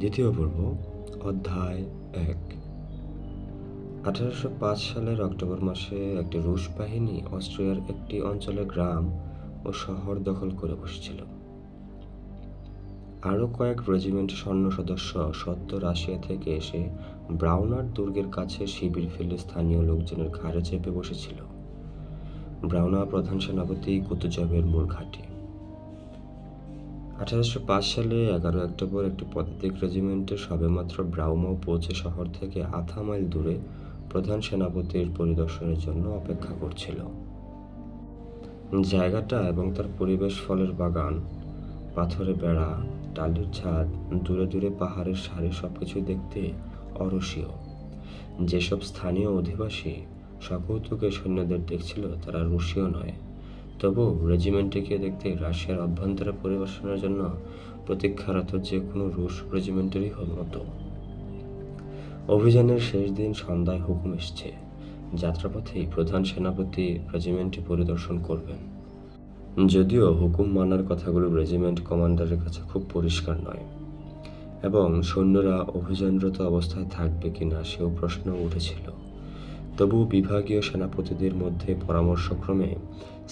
দ্বিতীয় পর্ব, অধ্যায় ১। ১৮০৫ সালের অক্টোবর মাসে একটি রুশ বাহিনী অস্ট্রিয়ার একটি অঞ্চলের গ্রাম ও শহর দখল করে বসেছিল। আরও কয়েক রেজিমেন্ট সৈন্য সদস্য সদ্য রাশিয়া থেকে এসে ব্রাউনার দুর্গের কাছে শিবির ফেলে স্থানীয় লোকজনের ঘাড়ে চেপে বসেছিল। ব্রাউনা প্রধান সেনাপতি কুতুজবের মূল ঘাঁটি। ১৮০৫ সালে ১১ অক্টোবর একটি পদাতিক রেজিমেন্টে সবেমাত্র ব্রাউমাও পৌঁছে শহর থেকে আধা মাইল দূরে প্রধান সেনাপতির পরিদর্শনের জন্য অপেক্ষা করছিল। জায়গাটা এবং তার পরিবেশ, ফলের বাগান, পাথরে বেড়া, টালির ছাদ, দূরে দূরে পাহাড়ের সারি সবকিছুই দেখতে অরসীয়। যেসব স্থানীয় অধিবাসী সকৌতুকে সৈন্যদের দেখছিল তারা রুশীয় নয়, তবু রেজিমেন্টটিকে দেখতে রাশিয়ার অভ্যন্তরে পরিবেশনের জন্য প্রতীক্ষারত যে কোনো রুশ রেজিমেন্টেরই মতো। অভিযানের শেষ দিন সন্ধ্যায় হুকুম এসছে, যাত্রাপথেই প্রধান সেনাপতি রেজিমেন্টটি পরিদর্শন করবেন। যদিও হুকুম মানার কথাগুলো রেজিমেন্ট কমান্ডারের কাছে খুব পরিষ্কার নয়, এবং সৈন্যরা অভিযানরত অবস্থায় থাকবে কিনা সেও প্রশ্ন উঠেছিল। তবু বিভাগীয় সেনাপতিদের মধ্যে পরামর্শক্রমে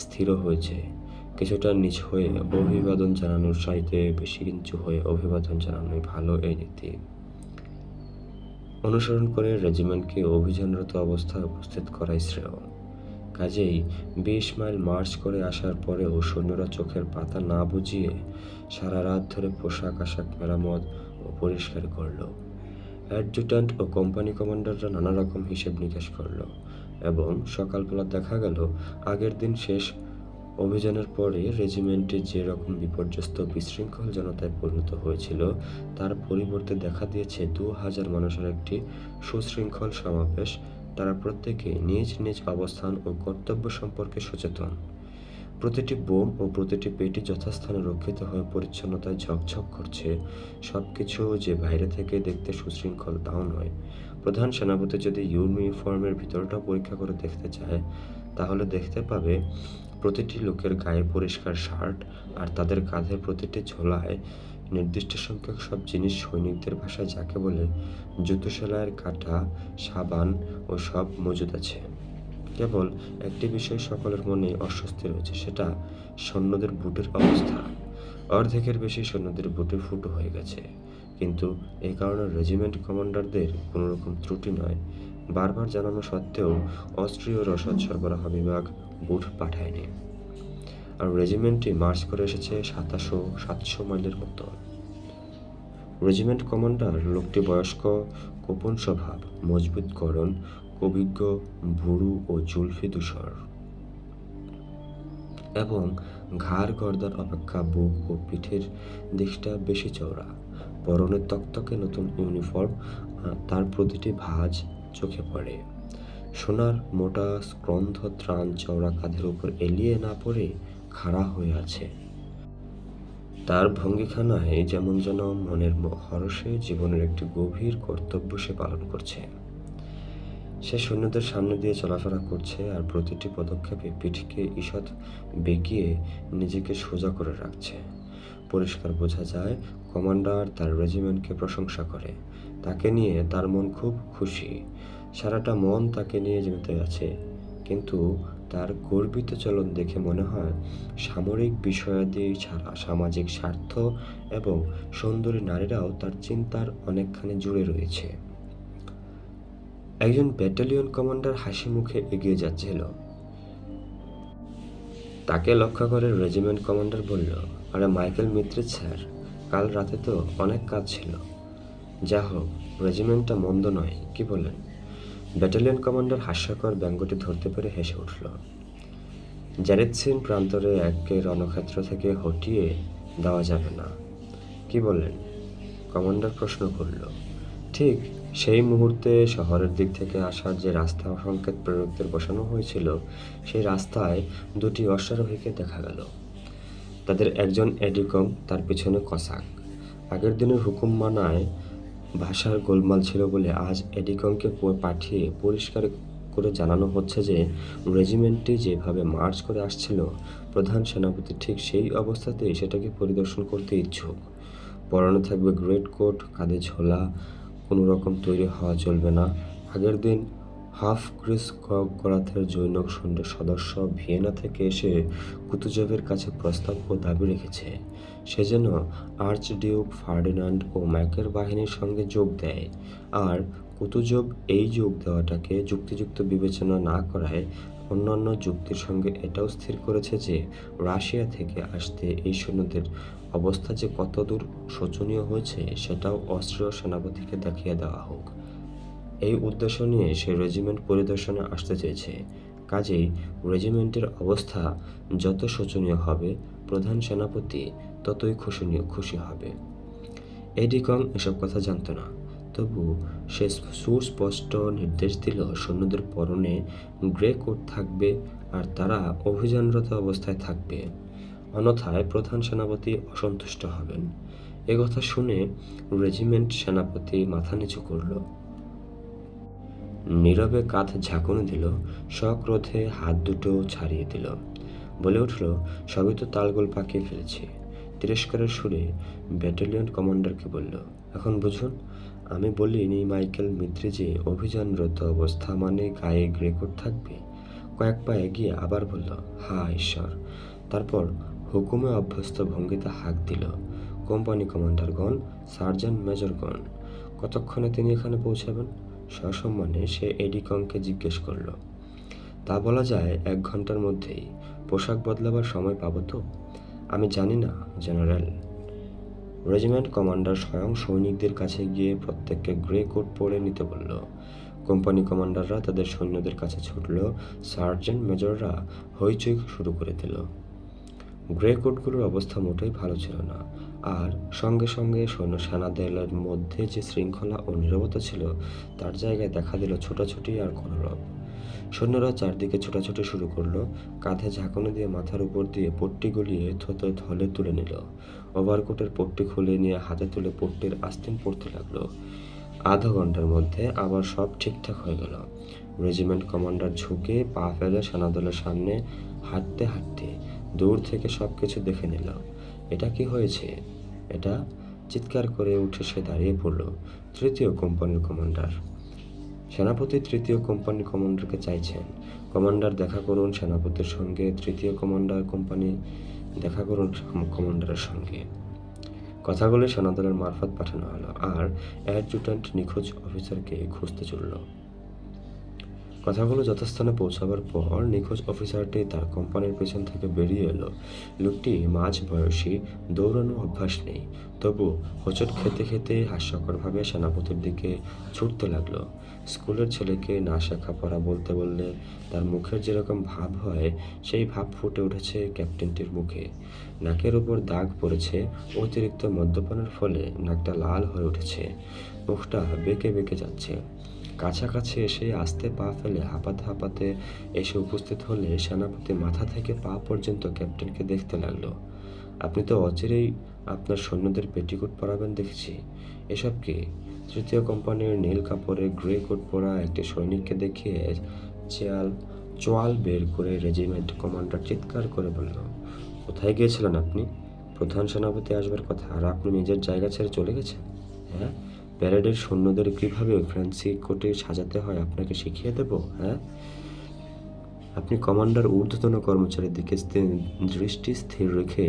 স্থির হয়েছে কিছুটা নিচ হয়ে অভিবাদন জানানোর চাইতে বেশি নিচু হয়ে অভিবাদন জানানোই ভালো। এই নীতি অনুসরণ করে রেজিমেন্টকে অভিযানরত অবস্থায় উপস্থিত করাই শ্রেয়। কাজেই ২০ মাইল মার্চ করে আসার পরেও সৈন্যরা চোখের পাতা না বুঝিয়ে সারা রাত ধরে পোশাক আশাক মেরামত ও পরিষ্কার করল। অ্যাডজুট্যান্ট ও কোম্পানি কমান্ডাররা নানা রকম হিসেব নিকাশ করল, এবং সকালবেলা দেখা গেল আগের দিন শেষ অভিযানের পরে রেজিমেন্টে যে রকম বিপর্যস্ত বিশৃঙ্খল জনতায় পরিণত হয়েছিল তার পরিবর্তে দেখা দিয়েছে ২,০০০ মানুষের একটি সুশৃঙ্খল সমাবেশ। তারা প্রত্যেকে নিজ নিজ অবস্থান ও কর্তব্য সম্পর্কে সচেতন। প্রতিটি বোম ও প্রতিটি পেটি যথাস্থানে রক্ষিত হয়ে পরিচ্ছন্নতায় ঝকঝক করছে। সবকিছু যে বাইরে থেকে দেখতে সুশৃঙ্খল তাও নয়। প্রধান সেনাপতি যদি ইউনিফর্মের ভিতরটা পরীক্ষা করে দেখতে চায়, তাহলে দেখতে পাবে প্রতিটি লোকের গায়ে পরিষ্কার শার্ট, আর তাদের কাঁধের প্রতিটি ঝোলায় নির্দিষ্ট সংখ্যক সব জিনিস, সৈনিকদের ভাষায় যাকে বলে জুতো সেলাইয়ের কাঁটা, সাবান ও সব মজুদ আছে। কেবল একটি বিষয় সকলের মনে অস্বস্তি রয়েছে, সেটা সৈন্যদের বুটের অবস্থা। অর্ধেকের বেশি সৈন্যদের বুটে ফুটো হয়ে গেছে, কিন্তু এই কারণে রেজিমেন্ট কমান্ডারদের কোনো রকম ত্রুটি নয়। বারবার জানানো সত্ত্বেও অস্ট্রীয় রসদ সরবরাহ বিভাগ বুট পাঠায়নি, আর রেজিমেন্টটি মার্চ করে এসেছে ৭০০ মাইলের মতো। রেজিমেন্ট কমান্ডার লোকটি বয়স্ক, গোপন স্বভাব, মজবুত গড়ন, অভিজ্ঞ, ভুরু ও জুলফি ধূসর, এবং ঘাড় গর্দান অপেক্ষা বুক ও পিঠের দিকটা বেশি চওড়া। পরনের তকতকে নতুন ইউনিফর্ম, তার প্রতিটি ভাঁজ চোখে পড়ে। সোনার মোটা স্কন্ধ ত্রাণ চওড়া কাঁধের উপর এলিয়ে না পড়ে খাড়া হয়ে আছে। তার ভঙ্গিখানায় যেমন যেন মনের হরষে জীবনের একটি গভীর কর্তব্য সে পালন করছে। সে সৈন্যদের সামনে দিয়ে চলাফেরা করছে, আর প্রতিটি পদক্ষেপে পিঠকে ঈষৎ বেঁকিয়ে নিজেকে সোজা করে রাখছে। পরিষ্কার বোঝা যায় কমান্ডার তার রেজিমেন্টকে প্রশংসা করে। তাকে নিয়ে তার মন খুব খুশি, সারাটা মন তাকে নিয়ে মেতে আছে। কিন্তু তার গর্বিত চলন দেখে মনে হয় সামরিক বিষয়াদি ছাড়া সামাজিক স্বার্থ এবং সুন্দরী নারীরাও তার চিন্তার অনেকখানি জুড়ে রয়েছে। একজন ব্যাটালিয়ন কমান্ডার হাসি মুখে এগিয়ে যাচ্ছিল। তাকে লক্ষ্য করে রেজিমেন্ট কমান্ডার বলল, আরে মাইকেল মিত্রিজ স্যার, কাল রাতে তো অনেক কাজ ছিল। যা হোক, রেজিমেন্টটা মন্দ নয়, কি বলেন? ব্যাটালিয়ন কমান্ডার হাস্যকর ব্যঙ্গটি ধরতে পেরে হেসে উঠল। জ্যারিৎসিন প্রান্তরে একে রণক্ষেত্র থেকে হটিয়ে দেওয়া যাবে না, কি বলেন? কমান্ডার প্রশ্ন করল। ঠিক সেই মুহূর্তে শহরের দিক থেকে আসার যে রাস্তা সংকেত প্রেরকদের বসানো হয়েছিল, সেই রাস্তায় দুটি অশ্বারোহীকে দেখা গেল। তাদের একজন এডিকম, তার পিছনে কসাক। আগের দিনের হুকুম মানায় ভাষার গোলমাল ছিল বলে আজ এডিকমকে পাঠিয়ে পরিষ্কার করে জানানো হচ্ছে যে রেজিমেন্টটি যেভাবে মার্চ করে আসছিল, প্রধান সেনাপতি ঠিক সেই অবস্থাতেই সেটাকে পরিদর্শন করতে ইচ্ছুক। পরনে থাকবে গ্রেট কোট, কাঁধে ঝোলা, কোনো রকম তৈরি হওয়া চলবে না। আগের দিন হাফ ক্রিস করাতের জৈনক সদস্য ভিয়েনা থেকে এসে কুতুজোভের কাছে প্রস্তাব ও দাবি রেখেছে সে যেন আর্চডিউক ফার্ডিনান্ড ও ম্যাকের বাহিনীর সঙ্গে যোগ দেয়, আর কুতুজোভ এই যোগ দেওয়াটাকে যুক্তিযুক্ত বিবেচনা না করায় অন্যান্য যুক্তির সঙ্গে এটাও স্থির করেছে যে রাশিয়া থেকে আসতে এই সৈন্যদের অবস্থা যে কতদূর শোচনীয় হয়েছে সেটাও অস্ট্রীয় সেনাপতিকে দেখিয়ে দেওয়া হোক। এই উদ্দেশ্য নিয়ে সে রেজিমেন্ট পরিদর্শনে আসতে চেয়েছে। কাজেই রেজিমেন্টের অবস্থা যত শোচনীয় হবে প্রধান সেনাপতি ততই খুশি হবে। এডি কং এসব কথা জানত না, তবু সে সুস্পষ্ট নির্দেশ দিল সৈন্যদের পরনে গ্রে কোট থাকবে আর তারা অভিযানরত অবস্থায় থাকবে, অন্যথায় প্রধান সেনাপতি অসন্তুষ্ট হবেন। একথা শুনে রেজিমেন্ট সেনাপতি মাথা নিচু করল, নীরবে কাঁধ ঝাঁকুনি দিল, সক্রোধে হাত দুটো ছাড়িয়ে দিল, বলে উঠল, সবই তো তালগোল পাকিয়ে ফেলেছি। তিরস্কারের সুরে ব্যাটালিয়ন কমান্ডারকে বলল, এখন বুঝুন, আমি বলিনি মাইকেল মিত্রি যে অভিযানরত অবস্থা মানে গায়ে গ্রেকোট থাকবে। কয়েক পা এগিয়ে আবার বলল, হা ঈশ্বর। তারপর হুকুমে অভ্যস্ত ভঙ্গিতে হাঁক দিল, কোম্পানি কমান্ডারগণ, সার্জেন্ট মেজরগণ, কতক্ষণে তিনি এখানে পৌঁছাবেন? সসম্মানে সে এডি কংকে জিজ্ঞেস করল। তা বলা যায় 1 ঘন্টার মধ্যেই। পোশাক বদলাবার সময় পাবো তো? আমি জানি না জেনারেল। রেজিমেন্ট কমান্ডার স্বয়ং সৈনিকদের কাছে গিয়ে প্রত্যেককে গ্রে কোট পরে নিতে বলল। কোম্পানি কমান্ডাররা তাদের সৈন্যদের কাছে ছুটল, সার্জেন্ট মেজররা হইচই শুরু করে দিল। গ্রে কোটগুলোর অবস্থা মোটেই ভালো ছিল না, আর সঙ্গে সঙ্গে সেনাদলের মধ্যে যে শৃঙ্খলা ও নীরবতা ছিল তার জায়গায় দেখা দিল ছোটাছুটি আর কলরব। সৈন্যরা চারদিকে ছোটাছুটি শুরু করলো, কাঁধে ঝাঁকুনি দিয়ে মাথার উপর দিয়ে পট্টি গলিয়ে থলে তুলে নিল, ওভারকোটের পট্টি খুলে নিয়ে হাতে তুলে পট্টির আস্তিন পড়তে লাগলো। আধা ঘন্টার মধ্যে আবার সব ঠিকঠাক হয়ে গেল। রেজিমেন্ট কমান্ডার ঝুঁকে পা ফেলে সেনাদলের সামনে হাঁটতে হাঁটতে দূর থেকে সব কিছু দেখে নিল। এটা কি হয়েছে এটা? চিৎকার করে উঠে সে দাঁড়িয়ে পড়ল। 3য় কোম্পানির কমান্ডার। সেনাপতি 3য় কোম্পানির কমান্ডারকে চাইছেন। কমান্ডার দেখা করুন সেনাপতির সঙ্গে। 3য় কোম্পানি দেখা করুন কমান্ডারের সঙ্গে। কথাগুলো সেনাদলের মারফত পাঠানো হলো, আর অ্যাডজুট্যান্ট নিখোঁজ অফিসারকে খুঁজতে চলল। কথাগুলো যথাস্থানে পৌঁছাবার পর নিখোঁজ অফিসারটি তার কোম্পানির পেছন থেকে বেরিয়ে এলো। লোকটি মাঝ বয়সী, দৌড়ানো অভ্যাস নেই, তবু হোঁচট খেতে খেতে হাস্যকরভাবে সেনাপতির দিকে ছুটতে লাগলো। স্কুলের ছেলেকে না শেখা পড়া বলতে বললে তার মুখের যেরকম ভাব হয় সেই ভাব ফুটে উঠেছে ক্যাপ্টেনটির মুখে। নাকের উপর দাগ পড়েছে, অতিরিক্ত মদ্যপানের ফলে নাকটা লাল হয়ে উঠেছে, মুখটা বেঁকে বেঁকে যাচ্ছে। কাছাকাছি এসে আস্তে পা ফেলে হাঁপাতে হাঁপাতে এসে উপস্থিত হলে সেনাপতি মাথা থেকে পা পর্যন্ত ক্যাপ্টেনকে দেখতে লাগলো। আপনি তো অচিরেই আপনার সৈন্যদের পেটিকোট পরাবেন দেখছি, এসব কি? 3য় কোম্পানির নীল কাপড়ে গ্রে কোট পরা একটি সৈনিককে দেখিয়ে চোয়াল বের করে রেজিমেন্ট কমান্ডার চিৎকার করে বলল, কোথায় গিয়েছিলেন আপনি? প্রধান সেনাপতি আসবার কথা, আর আপনি নিজের জায়গা ছেড়ে চলে গেছেন? হ্যাঁ, প্যারেডের সৈন্যদের কিভাবে ফ্যান্সি কোটে সাজাতে হয় আপনাকে শিখিয়ে দেব? হ্যাঁ? আপনি কমান্ডার ঊর্ধ্বতন কর্মচারীর দিকে দৃষ্টি স্থির রেখে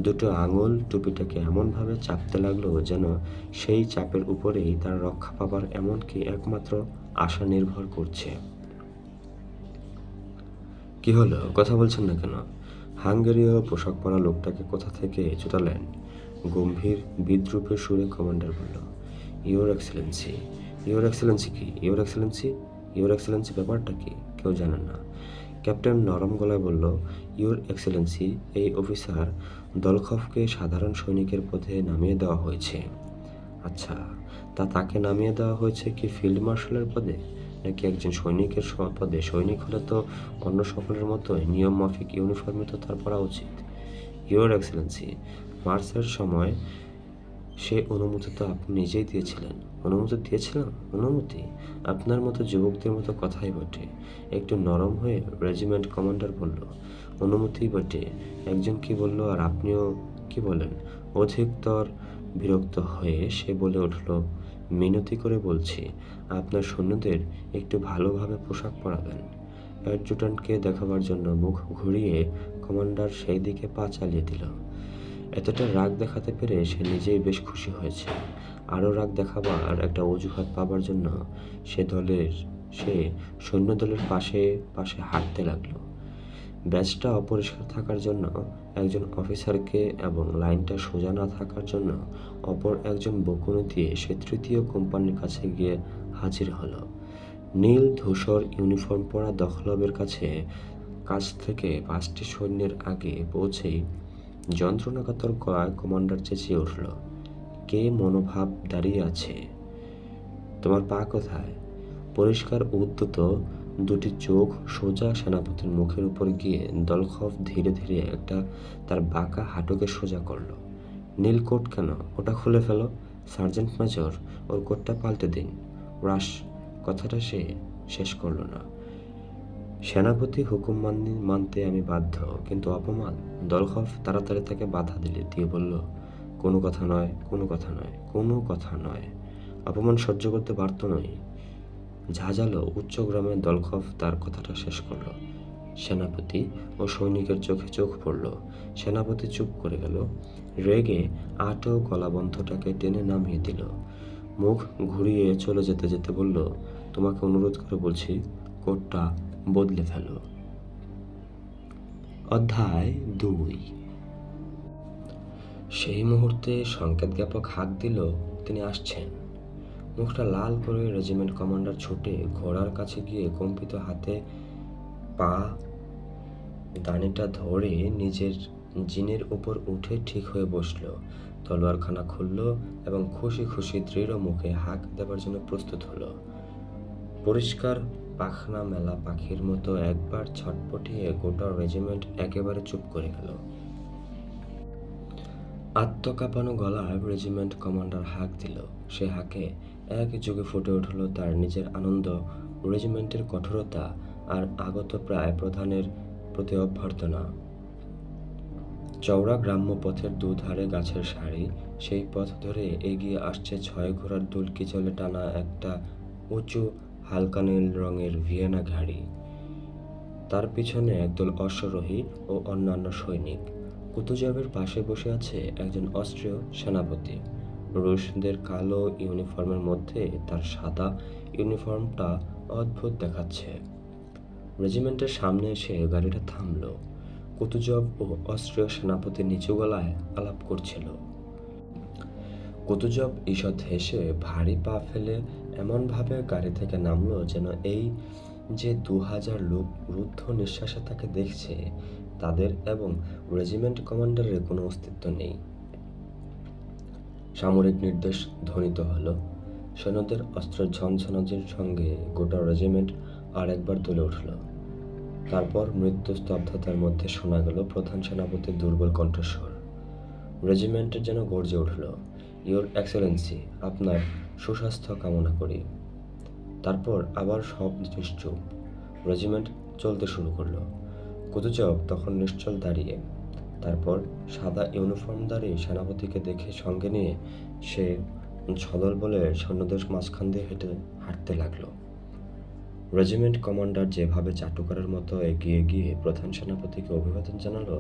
দুটো আঙুল টুপিটাকে এমনভাবে চাপতে লাগলো যেন সেই চাপের উপরেই তার রক্ষা পাবার এমনকি একমাত্র আশা নির্ভর করছে। কি হলো, কথা বলছেন না কেন? হাঙ্গেরীয় পোশাক পরা লোকটাকে কোথা থেকে ছুটালেন? গম্ভীর বিদ্রূপের সুরে কমান্ডার বলল, ইউর এক্সেলেন্সি। ইউর এক্সেলেন্সি কি? ইউর এক্সেলেন্সি ব্যাপারটা কি? কেউ জানে না। ক্যাপ্টেন নরম গলায় বলল, ইউর এক্সেলেন্সি, এই অফিসার দলখফকে সাধারণ সৈনিকের পদে নামিয়ে দেওয়া হয়েছে। আচ্ছা, তাকে নামিয়ে দেওয়া হয়েছে কি ফিল্ড মার্শালের পদে, নাকি একজন সৈনিকের পদে? সৈনিক হলে তো অন্য সকলের মতোই নিয়ম মাফিক ইউনিফর্মে তো তার পরা উচিত। ইউর এক্সেলেন্সি, মার্চের সময় সে অনুমতি তো আপনি নিজেই দিয়েছিলেন। অনুমতি দিয়েছিলাম? অনুমতি? আপনার মতো যুবকদের মতো কথাই বটে। একটু নরম হয়ে রেজিমেন্ট কমান্ডার বলল, অনুমতিই বটে। একজন কি বলল আর আপনিও কি বলেন? অধিকতর বিরক্ত হয়ে সে বলে উঠল, মিনতি করে বলছি, আপনার সৈন্যদের একটু ভালোভাবে পোশাক পরাবেন। অ্যাডজুট্যান্টকে দেখাবার জন্য মুখ ঘুরিয়ে কমান্ডার সেই দিকে পা চালিয়ে দিল। এতটা রাগ দেখাতে পেরে সে নিজেই বেশ খুশি হয়েছে। আরও রাগ দেখাবার একটা অজুহাত পাবার জন্য সে সৈন্যদলের পাশে পাশে হাঁটতে লাগলো। ব্যাচটা অপরিষ্কার থাকার জন্য একজন অফিসারকে এবং লাইনটা সোজা না থাকার জন্য অপর একজন বকুনি দিয়ে সে তৃতীয় কোম্পানির কাছে গিয়ে হাজির হলো। নীল ধূসর ইউনিফর্ম পরা দখলবের কাছ থেকে 5টি সৈন্যের আগে পৌঁছেই যন্ত্রণাকাতর গলায় কমান্ডার চেঁচিয়ে উঠল, কে মনোভাব দাঁড়িয়ে আছে? তোমার পা কোথায়? পরিষ্কার উদ্ধত দুটি চোখ সোজা সেনাপতির মুখের উপর গিয়ে দলখফ ধীরে ধীরে তার বাঁকা হাঁটুকে সোজা করলো। নীল কোট কেন? ওটা খুলে ফেলো। সার্জেন্ট মেজর, ওর কোটটা পাল্টে দিন। রাশ কথাটা সে শেষ করলো না। সেনাপতি হুকুম মানতে আমি বাধ্য, কিন্তু অপমান। দলখফ তাড়াতাড়ি তাকে বাধা দিয়ে বলল, কোনো কথা নয়, কোনো কথা নয়, কোনো কথা নয়। অপমান সহ্য করতে পারত নই। ঝাঁঝালো উচ্চগ্রামের দলখফ তার কথাটা শেষ করল। সেনাপতি ও সৈনিকের চোখে চোখ পড়ল। সেনাপতি চুপ করে গেল। রেগে আটো গলাবন্ধটাকে টেনে নামিয়ে দিল। মুখ ঘুরিয়ে চলে যেতে যেতে বলল, তোমাকে অনুরোধ করে বলছি, কোটটা বদলে ফেলো। অধ্যায় 2। সেই মুহূর্তে সংকেত জ্ঞাপক হাঁক দিল, তিনি আসছেন। মুখটা লাল করে রেজিমেন্ট কমান্ডার ছুটে ঘোড়ার কাছে গিয়ে কম্পিত হাতে পা দানিটা ধরে নিজের জিনের উপর উঠে ঠিক হয়ে বসল। তলোয়ারখানা খুলল এবং খুশি খুশি দৃঢ় মুখে হাঁক দেবার জন্য প্রস্তুত হলো। পরিষ্কার পাখনা মেলা পাখির মতো একবার ছটপটিয়ে গোটা রেজিমেন্ট একেবারে চুপ করে গেল। আত্মকাঁপানো গলায় রেজিমেন্ট কমান্ডার হাঁক দিল। সে হাঁকে একযোগে ফুটে উঠল তার নিজের আনন্দ, রেজিমেন্টের কঠোরতা আর আগত প্রায় প্রধানের প্রতি অভ্যর্থনা। চওড়া গ্রাম্য পথের দুধারে গাছের সারি, সেই পথ ধরে এগিয়ে আসছে 6 ঘোড়ার দুলকি চলে টানা একটা উঁচু হালকা নীল রঙের ভিয়েনা গাড়ি। তার পিছনে একদল অশ্বারোহী ও অন্যান্য সৈনিক। কুতুজাবের পাশে বসে আছে একজন অস্ট্রীয় সেনাপতি। রুশদের কালো ইউনিফর্মের মধ্যে তার সাদা ইউনিফর্মটা অদ্ভুত দেখাচ্ছে। রেজিমেন্টের সামনে এসে গাড়িটা থামল। কুতুজব ও অস্ট্রীয় সেনাপতি নিচু গলায় আলাপ করছিল। কুতুজব ঈষৎ হেসে ভারী পা ফেলে এমনভাবে গাড়ি থেকে নামলো যেন এই যে 2000 লোক রুদ্ধ নিঃশ্বাসে তাকে দেখছে, তাদের এবং রেজিমেন্ট কমান্ডারের কোনো অস্তিত্ব নেই। সামরিক নির্দেশ ধ্বনিত হলো। সৈন্যদের অস্ত্রের ঝনঝনাজির সঙ্গে গোটা রেজিমেন্ট আর একবার দুলে উঠল। তারপর মৃত্যু স্তব্ধতার মধ্যে শোনা গেল প্রধান সেনাপতির দুর্বল কণ্ঠস্বর। রেজিমেন্টের যেন গর্জে উঠল, ইয়োর এক্সেলেন্সি, আপনার সুস্বাস্থ্য কামনা করি। তারপর আবার সব নিশ্চুপ। রেজিমেন্ট চলতে শুরু করলো। কুতুজব তখন নিশ্চল দাঁড়িয়ে। তারপর সাদা ইউনিফর্মধারী সেনাপতিকে দেখে সঙ্গে নিয়ে সে ছদল বলে সৈন্যদের মাঝখান দিয়ে হাঁটতে লাগলো। রেজিমেন্ট কমান্ডার যেভাবে চাটুকারের মতো এগিয়ে গিয়ে প্রধান সেনাপতিকে অভিবাদন জানালো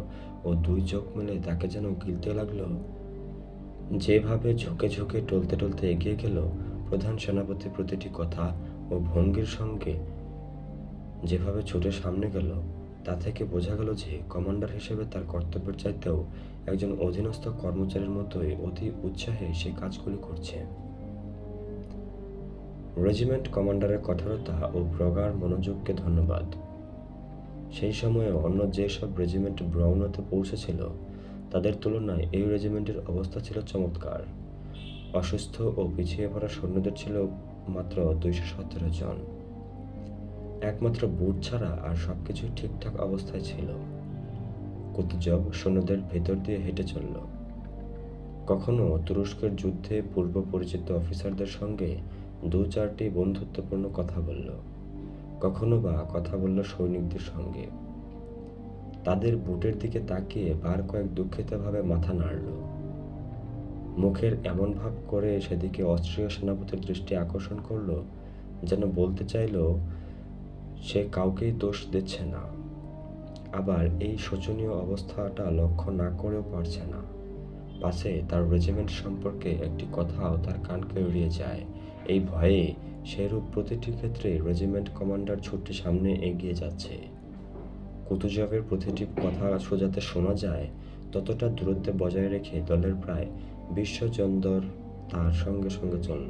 ও 2 চোখ মিলে তাকে যেন গিলতে লাগলো, যেভাবে ঝুঁকে ঝুঁকে টলতে টলতে এগিয়ে গেল, প্রধান সেনাপতি প্রতিটি কথা ও ভঙ্গির সঙ্গে যেভাবে ছুটে সামনে গেল, তা থেকে বোঝা গেল যে কমান্ডার হিসেবে তার কর্তব্যের চাইতেও একজন অধীনস্থ কর্মচারীর মতোই অতি উৎসাহে সে কাজগুলি করছে। রেজিমেন্ট কমান্ডারের কঠোরতা ও প্রগাঢ় মনোযোগকে ধন্যবাদ। সেই সময়ে অন্য যেসব রেজিমেন্ট ব্রাউনতে পৌঁছেছিল তাদের তুলনায় এই রেজিমেন্টের অবস্থা ছিল চমৎকার। অসুস্থ ও পিছিয়ে পড়া সৈন্যদের ছিল মাত্র 217 জন। একমাত্র বুট ছাড়া আর সবকিছু ঠিকঠাক অবস্থায় ছিল। কুতুজব সৈন্যদের ভেতর দিয়ে হেঁটে চলল। কখনো তুরস্কের যুদ্ধে পূর্ব পরিচিত অফিসারদের সঙ্গে 2-4টি বন্ধুত্বপূর্ণ কথা বলল, কখনো বা কথা বলল সৈনিকদের সঙ্গে। তাদের বুটের দিকে তাকিয়ে বার কয়েক দুঃখিতভাবে মাথা নাড়ল। মুখের এমন ভাব করে সেদিকে অস্ট্রীয় সেনাপতির দৃষ্টি আকর্ষণ করলো, যেন বলতে চাইল সে কাউকেই দোষ দিচ্ছে না, আবার এই শোচনীয় অবস্থাটা লক্ষ্য না করেও পারছে না। পাছে তার রেজিমেন্ট সম্পর্কে একটি কথাও তার কানকে এড়িয়ে যায়। এই ভয়ে সেরূপ প্রতিটি ক্ষেত্রে রেজিমেন্ট কমান্ডার ছুটে সামনে এগিয়ে যাচ্ছে। কুতুজবের প্রতিটি কথা সোজাতে শোনা যায়, ততটা দূরত্বে বজায় রেখে দলের প্রায় 20 জনদর তার সঙ্গে সঙ্গে চলল।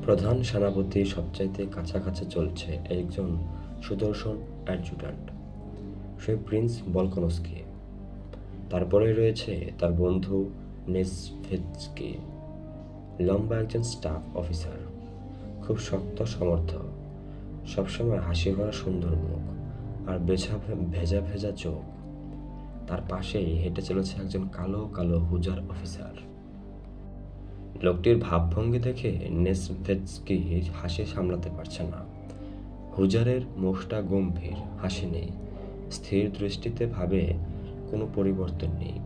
প্রধান সেনাপতি সবচাইতে কাছাকাছি চলছে একজন সুদর্শন অ্যাডজুট্যান্ট, সে প্রিন্স ভলকনস্কি। তারপরে রয়েছে তার বন্ধু নেসভেৎস্কি, লম্বা একজন স্টাফ অফিসার, খুব শক্ত সমর্থ, সবসময় হাসি ভরা সুন্দর মুখ আর ভেজা ভেজা চোখ। তার পাশেই হেঁটে চলেছে একজন কালো কালো হুজার অফিসার। লোকটির ভাবভঙ্গি দেখে নেসভেৎস্কি হাসি সামলাতে পারছে না। হুজারের মুখটা গম্ভীর, হাসি নেই, স্থির দৃষ্টিতে ভাবে কোনো পরিবর্তন নেই।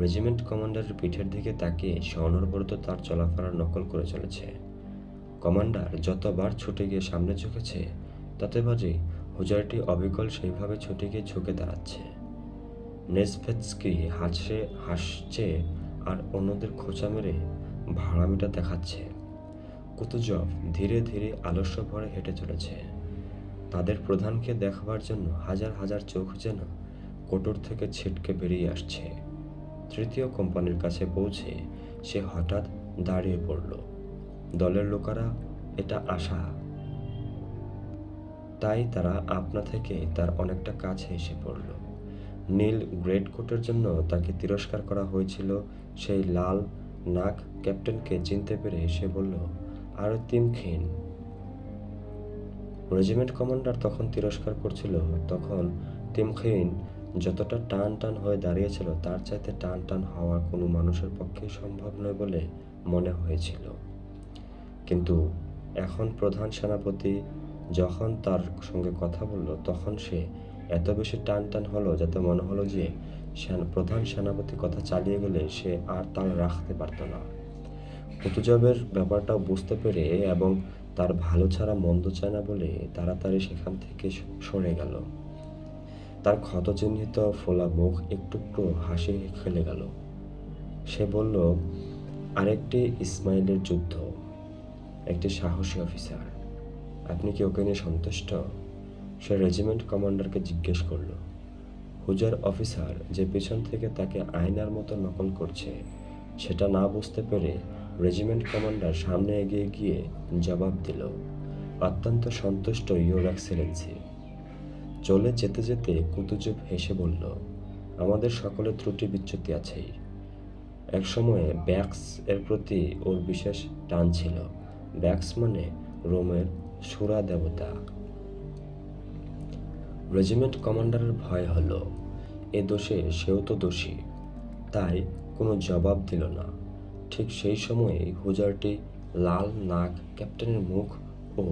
রেজিমেন্ট কমান্ডারের পিঠের দিকে তাকিয়ে সে অনবরত তার চলাফেরার নকল করে চলেছে। কমান্ডার যতবার ছুটে গিয়ে সামনে ঝুঁকেছে, ততবারই হুজারটি অবিকল সেইভাবে ছুটে গিয়ে ঝুঁকে দাঁড়াচ্ছে। নেসভেৎস্কি হাসছে আর অন্যদের খোঁচা মেরে ভাড়ামিটা দেখাচ্ছে। কুতুজভ ধীরে ধীরে আলস্য ভরে হেঁটে চলেছে। তাদের প্রধানকে দেখবার জন্য হাজার হাজার চোখ যেন কোটর থেকে ছিটকে বেরিয়ে আসছে। তৃতীয় কোম্পানির কাছে পৌঁছে সে হঠাৎ দাঁড়িয়ে পড়ল। দলের লোকেরা এটা আশা, তাই তারা আপনা থেকে তার অনেকটা কাছে এসে পড়ল। নীল গ্রেট কোটের জন্য তাকে তিরস্কার করা হয়েছিল, সেই লাল নাক ক্যাপ্টেনকে চিনতে পেরে সে বলল, আরো তিমখিন। রেজিমেন্ট কমান্ডার তখন তিরস্কার করছিল, তখন তিমখিন যতটা টান টান হয়ে দাঁড়িয়েছিল তার চাইতে টান টান হওয়া কোনো মানুষের পক্ষে সম্ভব নয় বলে মনে হয়েছিল। কিন্তু এখন প্রধান সেনাপতি যখন তার সঙ্গে কথা বলল, তখন সে এত বেশি টান টান হলো যাতে মনে হলো যে প্রধান সেনাপতি কথা চালিয়ে গেলে সে আর তাল রাখতে পারত না। কুতুজবের ব্যাপারটাও বুঝতে পেরে এবং তার ভালো ছাড়া মন্দ চায় না বলে তাড়াতাড়ি সেখান থেকে সরে গেল। তার ক্ষতচিহ্নিত ফোলা মুখ একটু হাসি খেলে গেল। সে বলল, আরেকটি ইসমাইলের যুদ্ধ, একটি সাহসী অফিসার, আপনি কি ওকে নিয়ে সন্তুষ্ট? সে রেজিমেন্ট কমান্ডারকে জিজ্ঞেস করল। হুজার অফিসার যে পেছন থেকে তাকে আয়নার মতো নকল করছে সেটা না বুঝতে পেরে রেজিমেন্ট কমান্ডার সামনে এগিয়ে গিয়ে জবাব দিল, অত্যন্ত সন্তুষ্ট ইয়োর এক্সেলেন্সি। চলে যেতে যেতে কুতুজব হেসে বলল, আমাদের সকলের ত্রুটি বিচ্যুতি আছেই। একসময়ে ব্যাক্স এর প্রতি ওর বিশেষ টান ছিল। ব্যাক্স মানে রোমের সুরা দেবতা। রেজিমেন্ট কমান্ডারের ভয় হলো এ দোষে সেও তো দোষী, তাই কোনো জবাব দিল না। ঠিক সেই সময়েই হুজারটি লাল নাক ক্যাপ্টেনের মুখ ও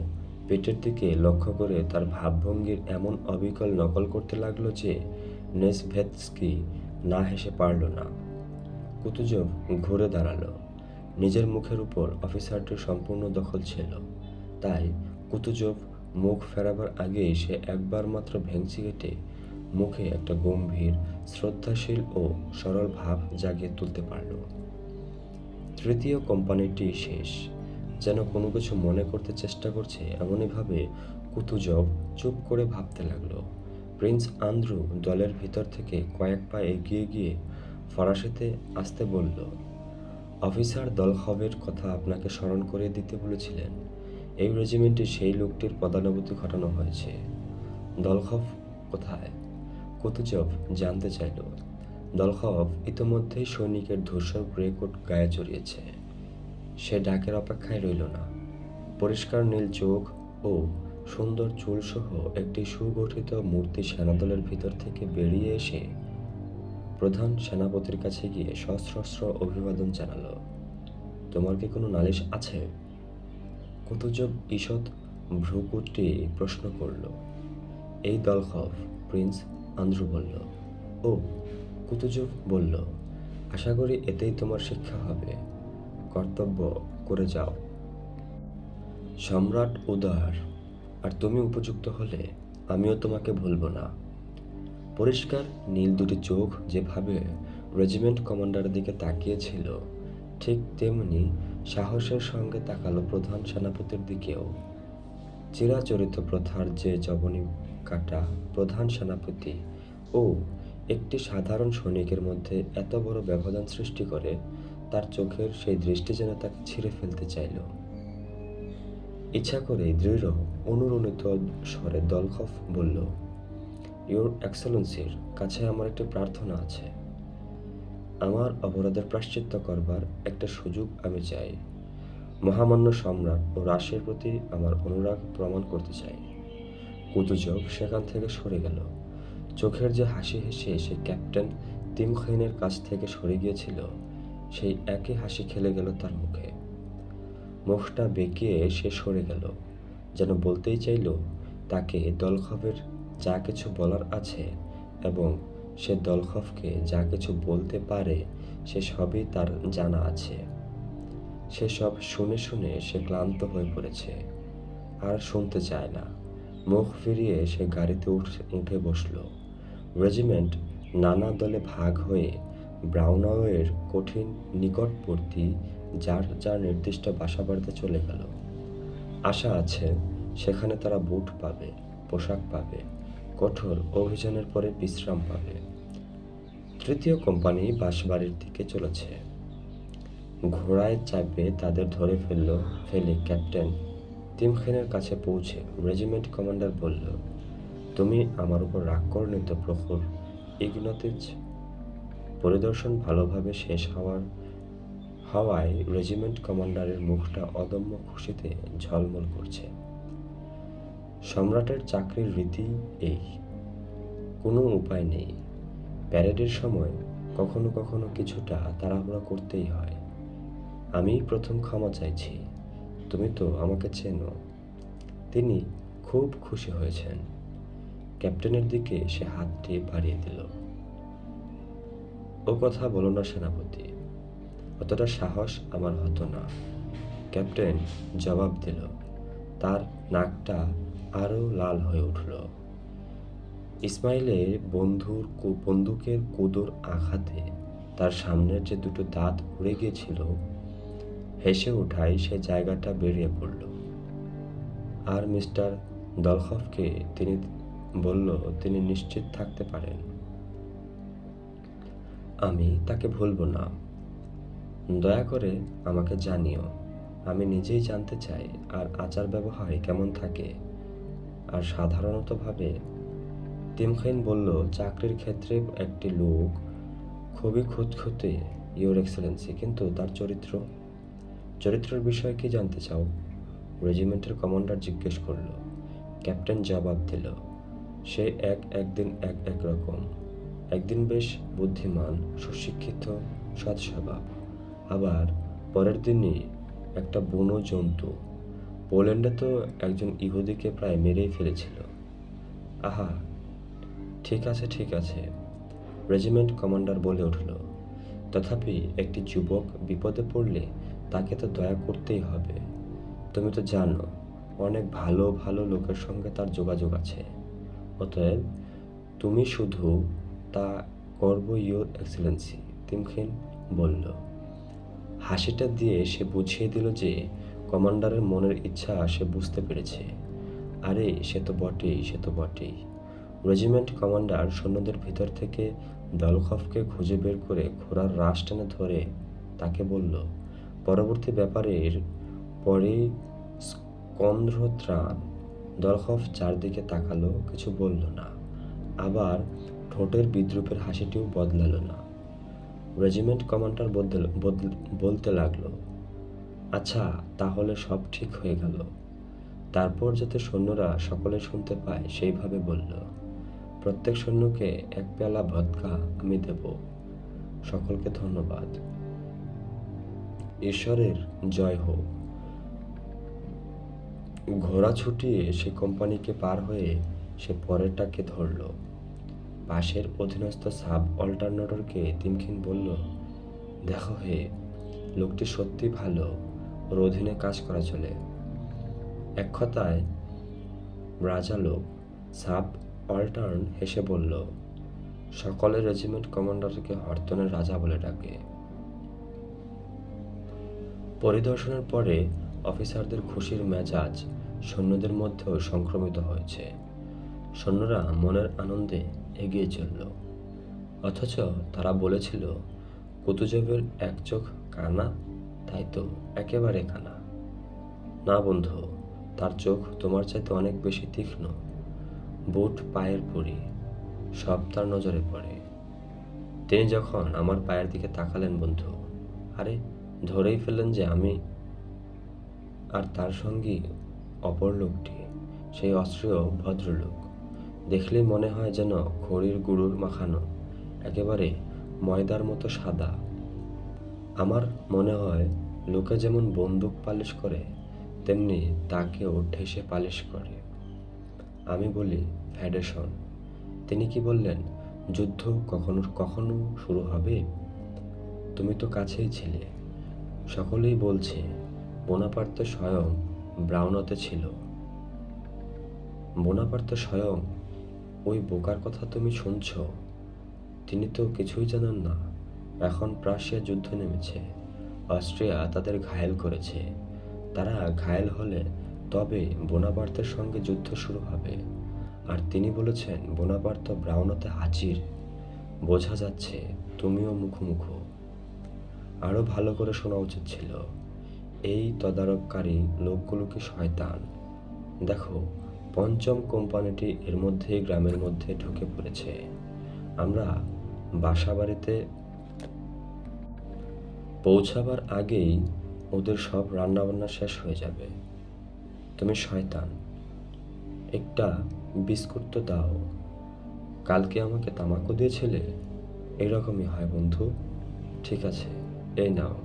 পেটের দিকে লক্ষ্য করে তার ভাবভঙ্গির এমন অবিকল নকল করতে লাগলো যে নেসভেৎস্কি না হেসে পারল না। কুতুজভ ঘুরে দাঁড়ালো। নিজের মুখের উপর অফিসারটির সম্পূর্ণ দখল ছিল, তাই কুতুজভ মুখ ফেরাবার আগেই সে একবার মাত্র ভেঙচি কেটে মুখে একটা গম্ভীর, শ্রদ্ধাশীল ও সরল ভাব জাগিয়ে তুলতে পারল। তৃতীয় কোম্পানিটি শেষ। যেন কোনো কিছু মনে করতে চেষ্টা করছে এমনইভাবে কুতুজভ চুপ করে ভাবতে লাগলো। প্রিন্স আন্দ্রু দলের ভিতর থেকে কয়েক পা এগিয়ে গিয়ে ফরাসিতে আসতে বলল, অফিসার দলখভের কথা আপনাকে স্মরণ করে দিতে বলেছিলেন। এই রেজিমেন্টে সেই লোকটির পদানুভূতি ঘটানো হয়েছে। দলখভ কোথায়? কুতুজভ জানতে চাইল। দলখভ ইতোমধ্যেই সৈনিকের ধূসর গ্রে কোট গায়ে জড়িয়েছে। সে ডাকের অপেক্ষায় রইল না। পরিষ্কার নীল চোখ ও সুন্দর চুল সহ একটি সুগঠিত মূর্তি সেনাদলের ভিতর থেকে বেরিয়ে এসে প্রধান সেনাপতির কাছে গিয়ে সশ্রস্র অভিবাদন জানালো। তোমার কি কোনো নালিশ আছে? কুতুজভ ঈষৎ ভ্রুকুটি প্রশ্ন করল। এই দলখভ, প্রিন্স আন্দ্রু বলল। ও, কুতুজভ বলল, আশা করি এতেই তোমার শিক্ষা হবে। কর্তব্য করে যাও। সম্রাট উদার, আর তুমি উপযুক্ত হলে আমিও তোমাকে ভুলব না। পরিষ্কার নীল দুটি চোখ যেভাবে রেজিমেন্ট কমান্ডারের দিকে তাকিয়েছিল, ঠিক তেমনি সাহসের সঙ্গে তাকালো প্রধান সেনাপতির দিকেও। চিরাচরিত প্রথার যে জবনী কাটা প্রধান সেনাপতি ও একটি সাধারণ সৈনিকের মধ্যে এত বড় ব্যবধান সৃষ্টি করে, তার চোখের সেই দৃষ্টি যেন তাকে ছিঁড়ে ফেলতে চাইল। ইচ্ছা করেই দৃঢ় অনুরণিত স্বরে দলখফ বলল, ইয়োর এক্সেলেন্সির কাছে আমার একটি প্রার্থনা আছে। আমার অপরাধের প্রায়শ্চিত্ত করবার একটা সুযোগ আমি চাই। মহামান্য সম্রাট ও রাষ্ট্রের প্রতি আমার অনুরাগ প্রমাণ করতে চাই। কুতুজব সেখান থেকে সরে গেল। চোখের যে হাসি হেসে সে ক্যাপ্টেন তিমখিনের কাছ থেকে সরে গিয়েছিল, সেই একই হাসি খেলে গেল তার মুখে। মুখটা বেঁকিয়ে সে সরে গেল, যেন বলতেই চাইল তাকে দলখফের যা কিছু বলার আছে এবং সে দলখফকে যা কিছু বলতে পারে সে সবই তার জানা আছে। সেসব শুনে শুনে সে ক্লান্ত হয়ে পড়েছে, আর শুনতে চায় না। মুখ ফিরিয়ে সে গাড়িতে উঠে বসল। রেজিমেন্ট নানা দলে ভাগ হয়ে ব্রাউনওয়ের কঠিন নিকটবর্তী যার যার নির্দিষ্ট বাসাবাড়িতে চলে গেল। আশা আছে সেখানে তারা বুট পাবে, পোশাক পাবে, কঠোর অভিযানের পরে বিশ্রাম পাবে। তৃতীয় কোম্পানি বাসবাড়ির দিকে চলেছে। ঘোড়ায় চাপে তাদের ধরে ফেলে ক্যাপ্টেন তিমখিনের কাছে পৌঁছে রেজিমেন্ট কমান্ডার বলল, তুমি আমার উপর রাগ করনি তো প্রখর ইগনাতিজ? পরিদর্শন ভালোভাবে শেষ হওয়ায় রেজিমেন্ট কমান্ডারের মুখটা অদম্য খুশিতে ঝলমল করছে। সম্রাটের চাকরির রীতি এই, কোনো উপায় নেই। প্যারেডের সময় কখনো কখনো কিছুটা তাড়াহুড়া করতেই হয়। আমি প্রথম ক্ষমা চাইছি, তুমি তো আমাকে চেনো। তিনি খুব খুশি হয়েছেন। ক্যাপ্টেনের দিকে সে হাতটি বাড়িয়ে দিল। ও কথা বলো না সেনাপতি, অতটা সাহস আমার হতো না। ক্যাপ্টেন জবাব দিল। তার নাকটা আরো লাল হয়ে উঠল। ইসমাইলের বন্দুকের কুদোর আঘাতে তার সামনের যে দুটো দাঁত উড়ে গিয়েছিল, হেসে ওঠায় সে জায়গাটা বেরিয়ে পড়ল। আর মিস্টার দলখফকে তিনি বলল তিনি নিশ্চিত থাকতে পারেন, আমি তাকে ভুলব না। দয়া করে আমাকে জানিও, আমি নিজেই জানতে চাই আর আচার ব্যবহার কেমন থাকে। আর সাধারণতভাবে তিমখিন বলল, চাকরির ক্ষেত্রে একটি লোক খুবই খুঁতখুঁতে ইয়োর এক্সেলেন্সি, কিন্তু তার চরিত্রের বিষয়ে কি জানতে চাও? রেজিমেন্টের কমান্ডার জিজ্ঞেস করল। ক্যাপ্টেন জবাব দিল, সে একদিন এক রকম। একদিন বেশ বুদ্ধিমান, সুশিক্ষিত, সৎস্বভাব, আবার পরের দিনই একটা বুনো জন্তু। পোল্যান্ডে তো একজন ইহুদিকে প্রায় মেরেই ফেলেছিল। আহা, ঠিক আছে ঠিক আছে, রেজিমেন্ট কমান্ডার বলে উঠল। তথাপি একটি যুবক বিপদে পড়লে তাকে তো দয়া করতেই হবে। তুমি তো জানো অনেক ভালো ভালো লোকের সঙ্গে তার যোগাযোগ আছে। অতএব তুমি শুধু তা করব ইয়োর এক্সেলেন্সি, তিমখিন বলল। হাসিটা দিয়ে সে বুঝিয়ে দিল যে কমান্ডারের মনের ইচ্ছা সে বুঝতে পেরেছে। আরে সে তো বটেই। রেজিমেন্ট কমান্ডার সৈন্যদের ভিতর থেকে দলখফকে খুঁজে বের করে ঘোড়ার রাশ টেনে ধরে তাকে বলল, পরবর্তী ব্যাপারের পরেই স্কন্দ্রত্রাণ। দলখফ চারদিকে তাকালো, কিছু বলল না, আবার ঠোঁটের বিদ্রুপের হাসিটিও বদলালো না। রেজিমেন্ট কমান্ডার বলতে লাগলো, আচ্ছা তাহলে সব ঠিক হয়ে গেল। তারপর যাতে সৈন্যরা সকলে শুনতে পায় সেইভাবে বলল, প্রত্যেক সৈন্যকে এক পেয়ালা ভদকা আমি দেব। সকলকে ধন্যবাদ। ঈশ্বরের জয় হোক। ঘোড়া ছুটিয়ে সে কোম্পানিকে পার হয়ে সে পরেরটাকে ধরল। পাশের অধীনস্থ সাব অল্টারনেটরকে তিমখিন বলল, দেখো হে, লোকটি সত্যি ভালো, ওর অধীনে কাজ করা চলে। এক কথায় রাজা লোক। সাব অল্টার্ন হেসে বলল, সকলে রেজিমেন্ট কমান্ডারকে হরতনের রাজা বলে ডাকে। পরিদর্শনের পরে অফিসারদের খুশির মেজাজ সৈন্যদের মধ্যেও সংক্রমিত হয়েছে। সৈন্যরা মনের আনন্দে এগিয়ে চলল। অথচ তারা বলেছিল, কুতুজবের এক চোখ কানা, তাই তো একেবারে কানা। না বন্ধু, তার চোখ তোমার চাইতে অনেক বেশি তীক্ষ্ণ। বুট পায়ের পরি, সব তার নজরে পড়ে। তিনি যখন আমার পায়ের দিকে তাকালেন বন্ধু, আরে ধরেই ফেললেন যে আমি। আর তার সঙ্গী অপর লোকটি, সেই অস্ত্রীয় ভদ্রলোক। দেখলেই মনে হয় যেন খড়ির গুঁড়োর মাখানো, একেবারে ময়দার মতো সাদা। আমার মনে হয় লোকে যেমন বন্দুক পালিশ করে, তেমনি তাকেও ঠেসে পালিশ করে। আমি বলি, ফেডারেশন। তিনি কি বললেন, যুদ্ধ কখনো কখনো শুরু হবে? তুমি তো কাছেই ছিলে। সকলেই বলছে বোনাপার্ত স্বয়ং ব্রাউনতে ছিল। বোনাপার্ত স্বয়ং? ওই বোকার কথা তুমি শুনছ? তিনি তো কিছুই জানেন না। এখন প্রাশিয়া যুদ্ধ নেমেছে। অস্ট্রিয়া তাদের ঘায়েল করেছে। তারা ঘায়েল হলে তবে বোনাপার্তের সঙ্গে যুদ্ধ শুরু হবে। আর তিনি বলেছেন বোনাপার্ত ব্রাউনতে হাজির। বোঝা যাচ্ছে তুমিও মুখোমুখো। আরো ভালো করে শোনা উচিত ছিল। এই তদারককারী লোকগুলো কি শয়তান? দেখো, পঞ্চম কোম্পানিটি এর মধ্যেই গ্রামের মধ্যে ঢুকে পড়েছে। আমরা বাসাবাড়িতে পৌঁছাবার আগেই ওদের সব রান্নাবান্না শেষ হয়ে যাবে। তুমি শয়তান। একটা বিস্কুট তো দাও। কালকে আমাকে তামাকও দিয়েছিলে। এরকমই হয় বন্ধু। ঠিক আছে, এই নাও।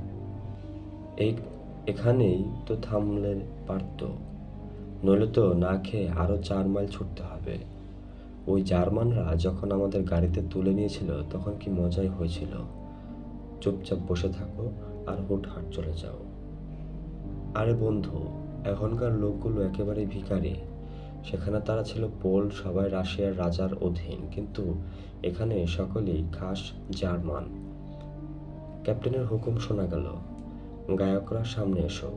এখানেই তো থামলে পারতো, নইলে তো না খেয়ে আরো 4 মাইল ছুটতে হবে। ওই জার্মানরা যখন আমাদের গাড়িতে তুলে নিয়েছিল তখন কি মজাই হয়েছিল। চুপচাপ বসে থাকো আর হুটহাট চলে যাও। আরে বন্ধু, এখনকার লোকগুলো একেবারে ভিখারি। সেখানে তারা ছিল পোল, সবাই রাশিয়ার রাজার অধীন, কিন্তু এখানে সকলেই খাস জার্মান। ক্যাপ্টেনের হুকুম শোনা গেল, গায়করা সামনে এসো।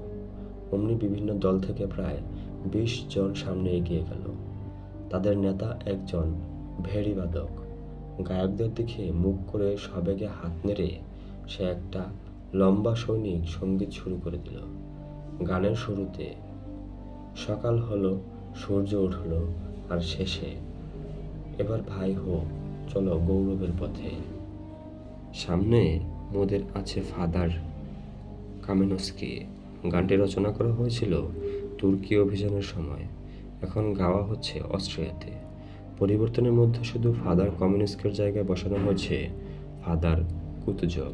অমনি বিভিন্ন দল থেকে প্রায় 20 জন সামনে এগিয়ে গেল। তাদের নেতা একজন ভেড়িবাদক। গায়কদের দিকে মুখ করে সবেগে হাত নেড়ে সে একটা লম্বা সৈনিক সঙ্গীত শুরু করে দিল। গানের শুরুতে সকাল হলো, সূর্য উঠল, আর শেষে এবার ভাই হো, চলো গৌরবের পথে। সামনে মোদের আছে ফাদার কামেনস্কি। গানটি রচনা করা হয়েছিল তুর্কি অভিযানের সময়। এখন গাওয়া হচ্ছে অস্ট্রিয়াতে। পরিবর্তনের মধ্যে শুধু ফাদার কমিউনিস্টের জায়গায় বসানো হয়েছে ফাদার কুতুজব।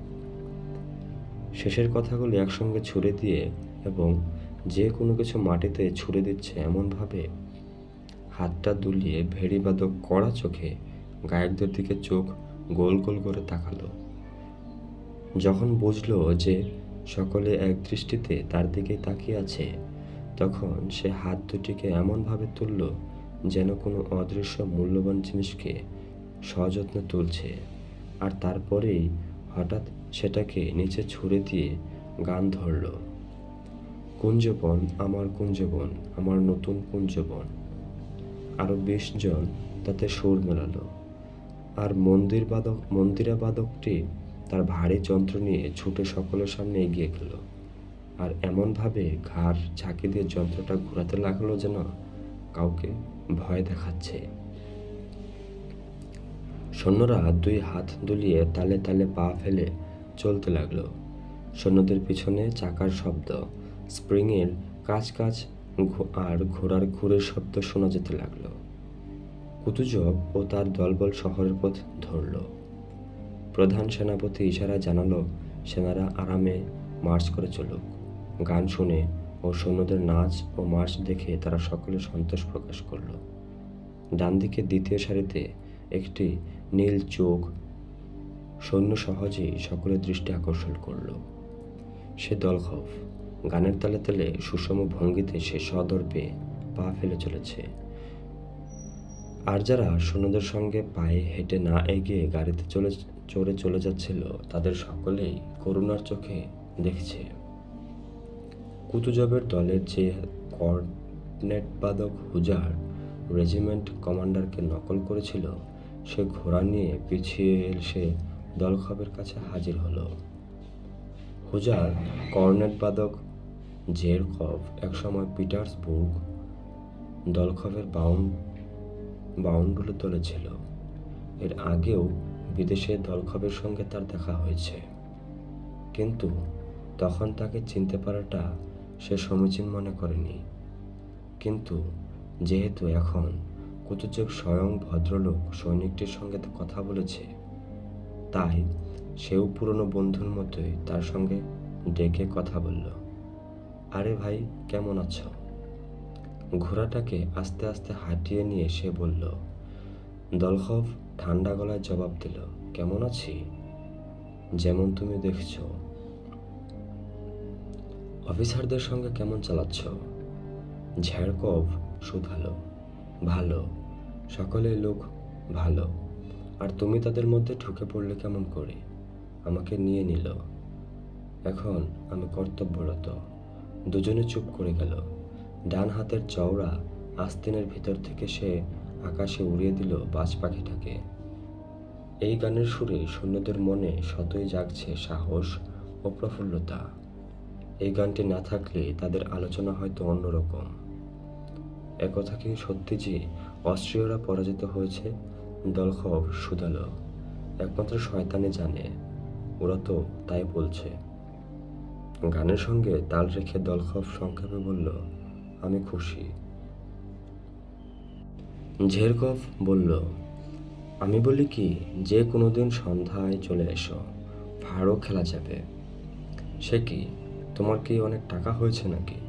শেষের কথাগুলি একসঙ্গে ছুড়ে দিয়ে এবং যে কোনো কিছু মাটিতে ছুড়ে দিচ্ছে এমনভাবে হাতটা দুলিয়ে ভেড়িবাদক কড়া চোখে গায়কদের দিকে চোখ গোল গোল করে তাকালো। যখন বুঝলো যে সকলে এক দৃষ্টিতে তার দিকে তাকিয়ে আছে, তখন সে হাত দুটিকে এমনভাবে তুলল যেন কোনো অদৃশ্য মূল্যবান জিনিসকে সযত্নে তুলছে। আর তারপরেই হঠাৎ সেটাকে নিচে ছুঁড়ে দিয়ে গান ধরল, কুঞ্জবন আমার কুঞ্জবন, আমার নতুন কুঞ্জবন। আরো 20 জন তাতে সুর মেলালো। আর মন্দিরা বাদকটি তার ভারী যন্ত্র নিয়ে ছুটে সকলের সামনে এগিয়ে গেল। আর এমনভাবে ঘাড় ঝাঁকি দিয়ে যন্ত্রটা ঘোরাতে লাগলো যেন কাউকে ভয় দেখাচ্ছে। সৈন্যরা 2 হাত দুলিয়ে তালে তালে পা ফেলে চলতে লাগলো। সৈন্যদের পিছনে চাকার শব্দ, স্প্রিংয়ের কাজ কাজ আর ঘোড়ার ঘুরের শব্দ শোনা যেতে লাগলো। কুতুজব ও তার দলবল শহরের পথ ধরল। প্রধান সেনাপতি ইশারা জানালো সেনারা আরামে মার্চ করে চলুক। গান শুনে ও সৈন্যদের নাচ ও মার্চ দেখে তারা সকলে সন্তোষ প্রকাশ করল। ডান দিকে দ্বিতীয় সারিতে একটি নীল চোখ সৈন্য সহজেই সকলের দৃষ্টি আকর্ষণ করল। সে দলখফ, গানের তালে তালে সুষম ভঙ্গিতে সে সদর্পে পা ফেলে চলেছে। আর যারা সৈন্যদের সঙ্গে পায়ে হেঁটে না এগিয়ে গাড়িতে চড়ে চলে যাচ্ছিল, তাদের সকলেই করুণার চোখে দেখছে। কুতুজবের দলের যে কর্নেট বাদক হুজার রেজিমেন্ট কমান্ডারকে নকল করেছিল, সে ঘোড়া নিয়ে পিছিয়ে এসে দলখফের কাছে হাজির হলো। হুজার কর্নেট বাদক জেরকভ একসময় পিটার্সবুর্গ দলখফের বাউন্ডুলে দলে ছিল। এর আগেও বিদেশে দলখফের সঙ্গে তার দেখা হয়েছে, কিন্তু তখন তাকে চিনতে পারাটা সে সমীচীন মনে করেনি। কিন্তু যেহেতু এখন কুতুজব স্বয়ং ভদ্রলোক সৈনিকটির সঙ্গে কথা বলেছে, তাই সেও পুরনো বন্ধুর মতোই তার সঙ্গে ডেকে কথা বলল। আরে ভাই, কেমন আছো? ঘোড়াটাকে আস্তে আস্তে হাঁটিয়ে নিয়ে সে বলল। দলখফ ঠান্ডা গলায় জবাব দিল, কেমন আছি? যেমন তুমি দেখছো। অফিসারদের সঙ্গে কেমন চালাচ্ছ? ঝেরকভ শুধালো। ভালো, সকলেই লোক ভালো। আর তুমি তাদের মধ্যে ঢুকে পড়লে কেমন করে? আমাকে নিয়ে নিল। এখন আমি কর্তব্যরত। দুজনে চুপ করে গেল। ডান হাতের চওড়া আস্তিনের ভিতর থেকে সে আকাশে উড়িয়ে দিল বাজ পাখিটাকে। এই গানের সুরে সৈন্যদের মনে শতই জাগছে সাহস ও প্রফুল্লতা। এই গানটি না থাকলে তাদের আলোচনা হয়তো অন্যরকম। একথা কি সত্যি যে অস্ট্রীয়রা পরাজিত হয়েছে? দলখফ শুধালো। একমাত্র শয়তানি জানে, ওরা তো তাই বলছে। গানের সঙ্গে তাল রেখে দলখফ সংক্ষেপে বলল, আমি খুশি। ঝেরকভ বলল, আমি বলি কি, যে কোনো দিন সন্ধ্যায় চলে এসো, ভাড়ও খেলা যাবে। সে কি, তোমার কি অনেক টাকা হয়েছে নাকি?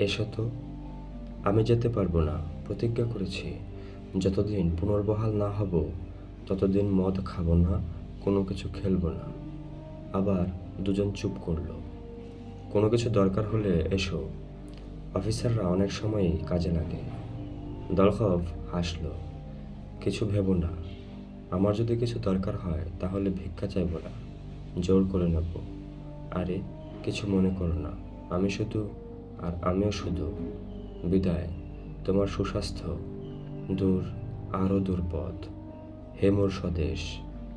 এসো তো। আমি যেতে পারবো না, প্রতিজ্ঞা করেছি। যতদিন পুনর্বহাল না হব ততদিন মদ খাবো না, কোনো কিছু খেলবো না। আবার দুজন চুপ করলো। কোনো কিছু দরকার হলে এসো, অফিসাররা অনেক সময়ই কাজে লাগে। দলখফ হাসল। কিছু ভেবো না, আমার যদি কিছু দরকার হয় তাহলে ভিক্ষা চাইব না, জোর করে নেব। আরে কিছু মনে করো না, আমিও শুধু। বিদায়, তোমার সুস্বাস্থ্য। দূর, আরও দূর পথ। হে মোর স্বদেশ।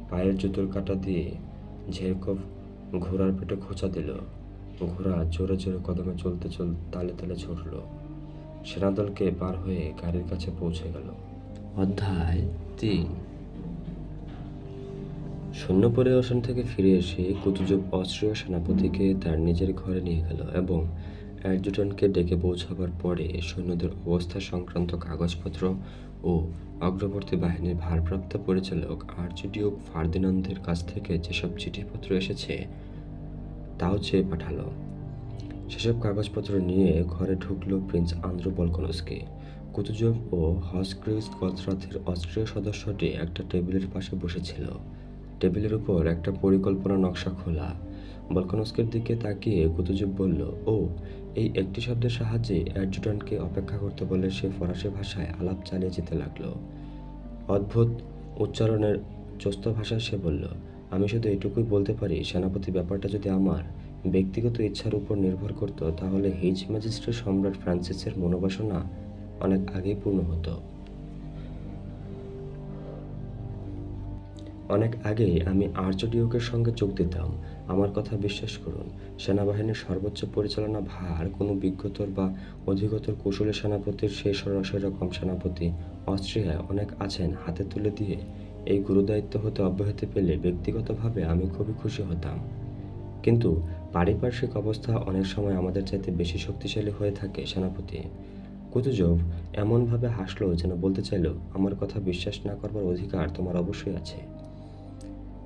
পায়ের জুতোর কাঁটা দিয়ে ঝেরকভ ঘোড়ার পেটে খোঁচা দিল। ঘোড়া জোরে জোরে কদমে চলতে তালে তালে ছুটল। সেনাদলকে পার হয়ে গাড়ির কাছে পৌঁছে গেল। অধ্যায় 3। সৈন্য পরিদর্শন থেকে ফিরে এসে কুতুজব অস্ট্রীয় সেনাপতিকে তার নিজের ঘরে নিয়ে গেল এবং অ্যাডজুট্যান্টকে ডেকে পৌঁছাবার পরে সৈন্যদের অবস্থা সংক্রান্ত কাগজপত্র ও অগ্রবর্তী বাহিনীর ভারপ্রাপ্ত পরিচালক আর্চডিউক ফার্দিনান্দের কাছ থেকে যেসব চিঠিপত্র এসেছে তাও চেয়ে পাঠালো। সেসব কাগজপত্র নিয়ে ঘরে ঢুকলো প্রিন্স আন্দ্রু বলকনস্কি। কুতুজব ও হসক্রিস্ট গোত্রাথের অস্ট্রীয় সদস্যটি একটা টেবিলের পাশে বসেছিল। টেবিলের উপর একটা পরিকল্পনা নকশা খোলা। বলকনস্কির দিকে তাকিয়ে কুতুজব বলল, ও, এই একটি শব্দের সাহায্যে অ্যাডজুট্যান্টকে অপেক্ষা করতে বলে সে ফরাসি ভাষায় আলাপ চালিয়ে যেতে লাগলো। অদ্ভুত উচ্চারণের চোস্ত ভাষায় সে বলল, আমি শুধু এটুকুই বলতে পারি, সেনাপতি, ব্যাপারটা যদি আমার ব্যক্তিগত ইচ্ছার উপর নির্ভর করত তাহলে হিজ ম্যাজিস্ট্রেট সম্রাট ফ্রান্সিসের মনোবাসনা অনেক আগেই পূর্ণ হতো। অনেক আগেই আমি আর্চডিউকের সঙ্গে যোগ দিতাম। আমার কথা বিশ্বাস করুন, সেনাবাহিনীর সর্বোচ্চ পরিচালনা ভার কোনো বিজ্ঞতর বা অধিকতর কুশলী সেনাপতির সেরকম সেনাপতি অস্ট্রিয়ায় অনেক আছেন। হাতে তুলে দিয়ে এই গুরুদায়িত্ব হতে অব্যাহতি পেলে ব্যক্তিগতভাবে আমি খুবই খুশি হতাম। কিন্তু পারিপার্শ্বিক অবস্থা অনেক সময় আমাদের চাইতে বেশি শক্তিশালী হয়ে থাকে, সেনাপতি। কুতুজব এমনভাবে হাসলো যেন বলতে চাইল, আমার কথা বিশ্বাস না করবার অধিকার তোমার অবশ্যই আছে।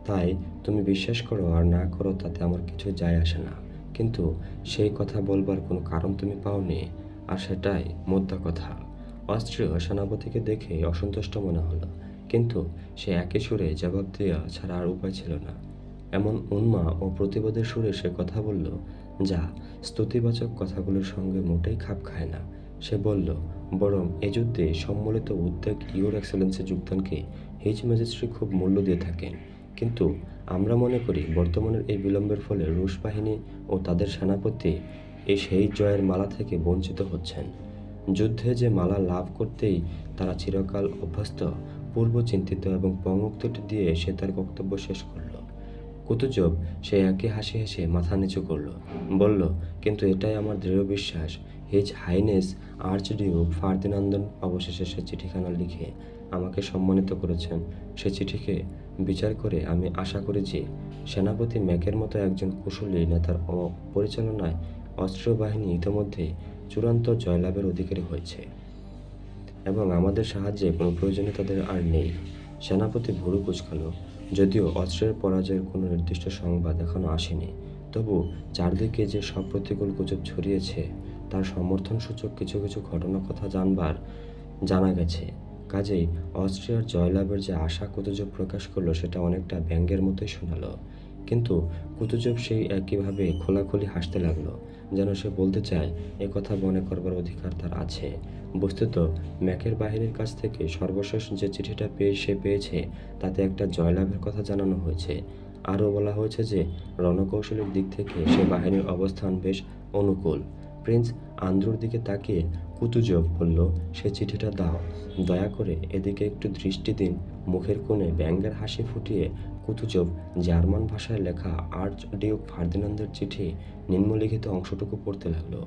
তাই তুমি বিশ্বাস করো আর না করো তাতে আমার কিছু যায় আসে না, কিন্তু সেই কথা বলবার কোনো কারণ তুমি পাওনি, আর সেটাই মোদ্দা কথা। অস্ট্রীয় সেনাপতিকে দেখে অসন্তুষ্ট মনে হলো। কিন্তু সে একই সুরে জবাব দেওয়া ছাড়া আর উপায় ছিল না। এমন উন্মা ও প্রতিবাদের সুরে সে কথা বলল, যা স্তুতিবাচক কথাগুলোর সঙ্গে মোটেই খাপ খায় না। সে বলল, বরং এ যুদ্ধে সম্মিলিত উদ্যোগ ইউর এক্সেলেন্সের যোগদানকে হিজ ম্যাজিস্ট্রি খুব মূল্য দিয়ে থাকেন। কিন্তু আমরা মনে করি বর্তমানের এই বিলম্বের ফলে রুশ বাহিনী ও তাদের সেনাপতি সেই জয়ের মালা থেকে বঞ্চিত হচ্ছেন। যুদ্ধে যে মালা লাভ করতেই তারা চিরকাল অভ্যস্ত, পূর্ব চিন্তিত এবং পঙ্গুক্তটি দিয়ে সে তার বক্তব্য শেষ করল। কুতুজব সে একই হাসি হেসে মাথা নিচু করল, বলল, কিন্তু এটাই আমার দৃঢ় বিশ্বাস, হিজ হাইনেস আর্চডিউক ফার্দিনান্দন অবশেষে সে চিঠিখানা লিখে আমাকে সম্মানিত করেছেন। সে চিঠিকে বিচার করে আমি আশা করি যে সেনাপতি ম্যাকের মতো একজন কুশলী নেতার পরিচালনায় অস্ট্রীয় বাহিনী ইতিমধ্যে চূড়ান্ত জয়লাভের অধিকারী হয়েছে এবং আমাদের সাহায্যে কোনো প্রয়োজনীয় তাদের আর নেই। সেনাপতি ভুরু কুঁচকালো। যদিও অস্ট্রিয়ার পরাজয়ের কোনো নির্দিষ্ট সংবাদ এখনও আসেনি, তবু চারদিকে যে সব প্রতিকূল গুজব ছড়িয়েছে তার সমর্থনসূচক কিছু কিছু ঘটনার কথা জানা গেছে। কাজেই অস্ট্রিয়ার জয়লাভের যে আশা কুতুজব প্রকাশ করলো সেটা অনেকটা ব্যঙ্গের মতোই শোনালো। কিন্তু কুতুজব সেই একইভাবে খোলাখুলি হাসতে লাগলো, যেন সে বলতে চায় এ কথা মনে করবার অধিকার তার আছে। বস্তুত ম্যাকের বাহিনীর কাছ থেকে সর্বশেষ যে চিঠিটা সে পেয়েছে তাতে একটা জয়লাভের কথা জানানো হয়েছে। আরও বলা হয়েছে যে রণকৌশলের দিক থেকে সে বাহিনীর অবস্থান বেশ অনুকূল। প্রিন্স আন্দ্রুর দিকে তাকিয়ে কুতুজব বলল, সে চিঠিটা দাও, দয়া করে এদিকে একটু দৃষ্টি দিন। মুখের কোণে ব্যঙ্গের হাসি ফুটিয়ে কুতুজব জার্মান ভাষায় লেখা আর্চ ডিউক ফার্দিনান্দের চিঠি নিম্নলিখিত অংশটুকু পড়তে লাগলো।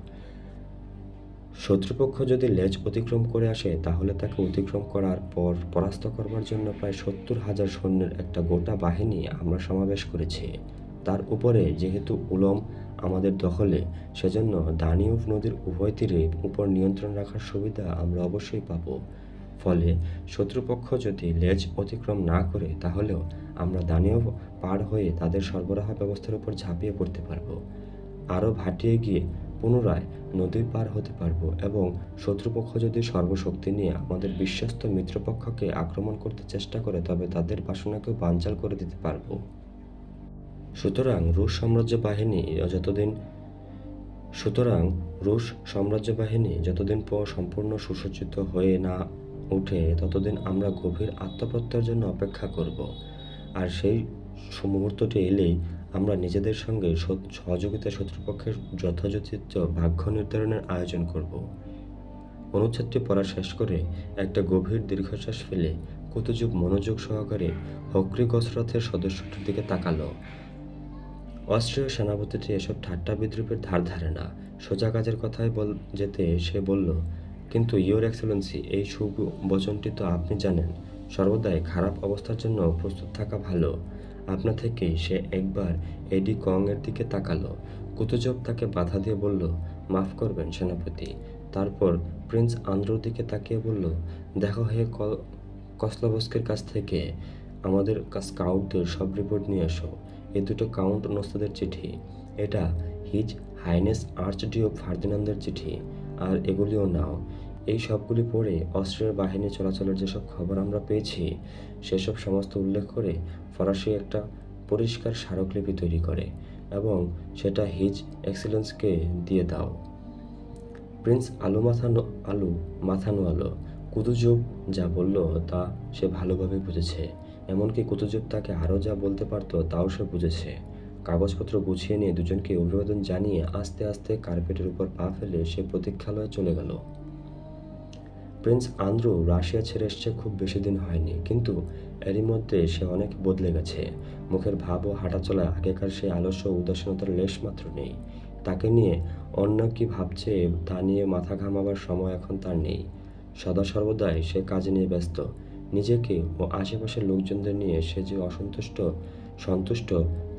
শত্রুপক্ষ যদি লেজ অতিক্রম করে আসে তাহলে তাকে অতিক্রম করার পর পরাস্ত করবার জন্য প্রায় 70,000 সৈন্যের একটা গোটা বাহিনী আমরা সমাবেশ করেছি। তার উপরে যেহেতু উলম আমাদের দখলে, সেজন্য দানিউব নদীর উভয় তীরে উপর নিয়ন্ত্রণ রাখার সুবিধা আমরা অবশ্যই পাব। ফলে শত্রুপক্ষ যদি লেজ অতিক্রম না করে তাহলেও আমরা দানিউব পার হয়ে তাদের সরবরাহ ব্যবস্থার উপর ঝাঁপিয়ে পড়তে পারব, আরও ভাটিয়ে গিয়ে পুনরায় নদী পার হতে পারব এবং শত্রুপক্ষ যদি সর্বশক্তি নিয়ে আমাদের বিশ্বস্ত মিত্রপক্ষকে আক্রমণ করতে চেষ্টা করে তবে তাদের বাসনাকেও বানচাল করে দিতে পারব। সুতরাং রুশ সাম্রাজ্য বাহিনী যতদিন সম্পূর্ণ সুসজ্জিত হয়ে না উঠে ততদিন আমরা গভীর আত্মপ্রত্যয়ের জন্য অপেক্ষা করব, আর সেই মুহূর্তটি এলেই আমরা নিজেদের সঙ্গে সহযোগিতা শত্রুপক্ষের যথাযথিত ভাগ্য নির্ধারণের আয়োজন করব। অনুচ্ছেদটি পড়া শেষ করে একটা গভীর দীর্ঘশ্বাস ফেলে কুতুজব মনোযোগ সহকারে হক্রি গসরাথের সদস্যটির দিকে তাকালো। অস্ট্রীয় সেনাপতিটি এসব ঠাট্টা বিদ্রুপের ধার ধারে না। সোজা কাজের কথায় যেতে সে বলল, কিন্তু ইয়োর এক্সেলেন্সি, এই শুভ বচনটি তো আপনি জানেন। সর্বদাই খারাপ অবস্থার জন্য প্রস্তুত থাকা ভালো। আপনা থেকেই সে একবার এডি কং এর দিকে তাকালো। কুতুজব তাকে বাধা দিয়ে বলল, মাফ করবেন সেনাপতি। তারপর প্রিন্স আন্দ্রুর দিকে তাকিয়ে বলল, দেখো হে কসলাভস্কের কাছ থেকে আমাদের স্কাউটদের সব রিপোর্ট নিয়ে এসো। এই দুটো কাউন্ট নোস্তাদের চিঠি, এটা হিজ হাইনেস আর্চডিউক ফার্দিনান্দের চিঠি, আর এগুলিও নাও। এই সবগুলি পড়ে অস্ট্রিয়ার বাহিনী চলাচলের যেসব খবর আমরা পেয়েছি সেসব সমস্ত উল্লেখ করে ফরাসি একটা পরিষ্কার স্মারকলিপি তৈরি করে এবং সেটা হিজ এক্সেলেন্সকে দিয়ে দাও। প্রিন্স মাথা নোয়ালো। কুতুজব যা বলল তা সে ভালোভাবে বুঝেছে, এমনকি কুতুজব তাকে আরও যা বলতে পারত তাও সে বুঝেছে। কাগজপত্র গুছিয়ে নিয়ে দুজনকে অভিবাদন জানিয়ে আস্তে আস্তে কার্পেটের উপর পা ফেলে সে প্রতীক্ষালয়ে চলে গেল। প্রিন্স আন্দ্রু রাশিয়া ছেড়ে এসছে খুব বেশি দিন হয়নি, কিন্তু এরই মধ্যে সে অনেক বদলে গেছে। মুখের ভাব ও হাঁটাচলায় আগেকার সেই আলস্য উদাসীনতার লেশ মাত্র নেই। তাকে নিয়ে অন্য কি ভাবছে তা নিয়ে মাথা ঘামাবার সময় এখন তার নেই। সদা সর্বদাই সে কাজ নিয়ে ব্যস্ত। নিজেকে ও আশেপাশের লোকজনদের নিয়ে সে যে সন্তুষ্ট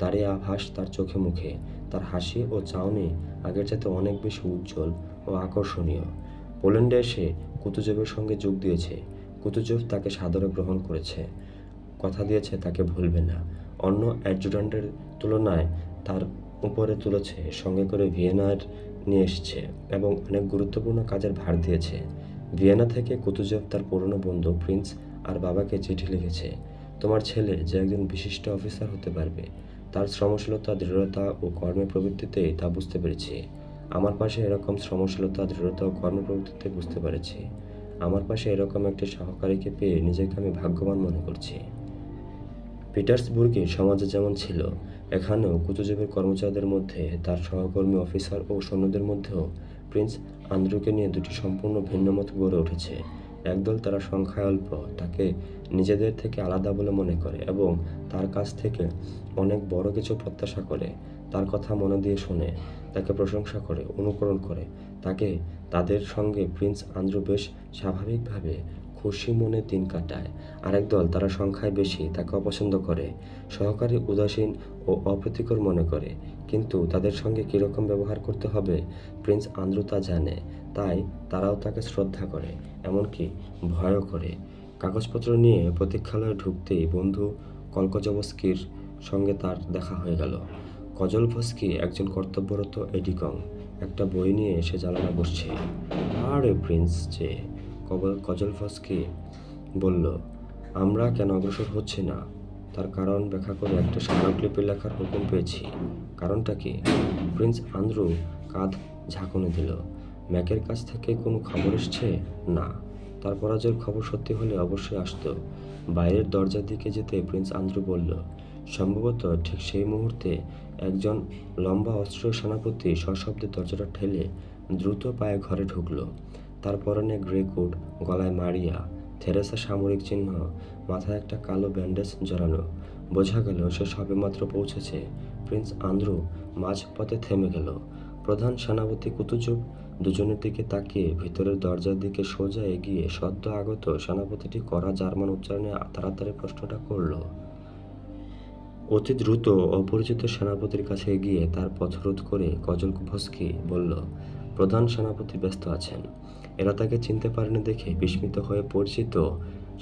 তারই আভাস তার চোখে মুখে। তার হাসি ও চাউনি আগের চাইতে অনেক বেশি উজ্জ্বল ও আকর্ষণীয়। পোল্যান্ডে এসে কুতুজবের সঙ্গে যোগ দিয়েছে। কুতুজব তাকে সাদরে গ্রহণ করেছে, কথা দিয়েছে তাকে ভুলবে না। অন্য অ্যাডজুট্যান্টের তুলনায় তার উপরে তুলেছে, সঙ্গে করে ভিয়েনার নিয়ে এসেছে এবং অনেক গুরুত্বপূর্ণ কাজের ভার দিয়েছে। ভিয়েনা থেকে কুতুজব তার পুরনো বন্ধু প্রিন্স আর বাবাকে চিঠি লিখেছে। তোমার ছেলে যে একজন বিশিষ্ট অফিসার হতে পারবে, তার শ্রমশীলতা, দৃঢ়তা ও কর্মের প্রবৃত্তিতেই তা বুঝতে পেরেছি। আমার পাশে এরকম শ্রমশীলতা, দৃঢ়তা ও কর্মের প্রবৃত্তিতে বুঝতে পেরেছি। আমার পাশে এরকম একটি সহকারীকে পেয়ে নিজেকে আমি ভাগ্যবান মনে করছি। পিটার্সবুর্গের সমাজে যেমন ছিল, এখানেও কুতুজবের কর্মচারীদের মধ্যে, তার সহকর্মী অফিসার ও সৈন্যদের মধ্যেও প্রিন্স আন্দ্রুকে নিয়ে দুটি সম্পূর্ণ ভিন্ন মত গড়ে উঠেছে। একদল তারা সংখ্যায় অল্প, তাকে নিজেদের থেকে আলাদা বলে মনে করে এবং তার কাছ থেকে অনেক বড় কিছু প্রত্যাশা করে। তার কথা মনে দিয়ে শোনে, তাকে প্রশংসা করে, অনুকরণ করে। তাদের সঙ্গে প্রিন্স আন্দ্রু বেশ স্বাভাবিকভাবে খুশি মনে দিন কাটায়। আরেক দল, তারা সংখ্যায় বেশি, তাকে অপছন্দ করে, সহকারী উদাসীন ও অপ্রীতিকর মনে করে। কিন্তু তাদের সঙ্গে কীরকম ব্যবহার করতে হবে প্রিন্স আন্দ্রু তা জানে, তাই তারাও তাকে শ্রদ্ধা করে, এমনকি ভয়ও করে। কাগজপত্র নিয়ে প্রতীক্ষালয়ে ঢুকতেই বন্ধু কলকজভস্কির সঙ্গে তার দেখা হয়ে গেল। কজলভস্কি একজন কর্তব্যরত এডিকং, একটা বই নিয়ে এসে জানালা বসছে। আরে প্রিন্স যে, কজলভস্কি বলল, আমরা কেন অগ্রসর হচ্ছি না তার কারণ ব্যাখ্যা করে একটা স্মারকলিপি লেখার হুকুম পেয়েছি। কারণটা কি? প্রিন্স আন্দ্রু কাঁধ ঝাঁকুনি দিল। ম্যাকের কাছ থেকে কোনো খবর এসছে? না। তার পরাজয়ের খবর সত্যি হলে অবশ্যই আসতো। বাইরের দরজার দিকে যেতে প্রিন্স আন্দ্রু বলল, সম্ভবত ঠিক সেই মুহূর্তে একজন লম্বা অস্ত্রীয় সেনাপতি সশব্দে দরজাটা ঠেলে দ্রুত পায়ে ঘরে ঢুকল। তার পরনে গ্রে কোট, গলায় মারিয়া থেরেসা সামরিক চিহ্ন, মাথায় একটা কালো ব্যান্ডেজ জড়ানো। বোঝা গেল সে সবেমাত্র পৌঁছেছে। প্রিন্স আন্দ্রু মাঝপথে থেমে গেল। প্রধান সেনাপতি কুতুজব দুজনের দিকে তাকিয়ে ভিতরের দরজার দিকে সোজা এগিয়ে সদ্য আগত সেনাপতিটি কড়া জার্মান উচ্চারণে তাড়াতাড়ি প্রশ্নটা করল। অতি দ্রুত অপরিচিত সেনাপতির কাছে এগিয়ে তার পথরোধ করে কজলভস্কি বলল, প্রধান সেনাপতি ব্যস্ত আছেন। এরা তাকে চিনতে পারেনি দেখে বিস্মিত হয়ে পরিচিত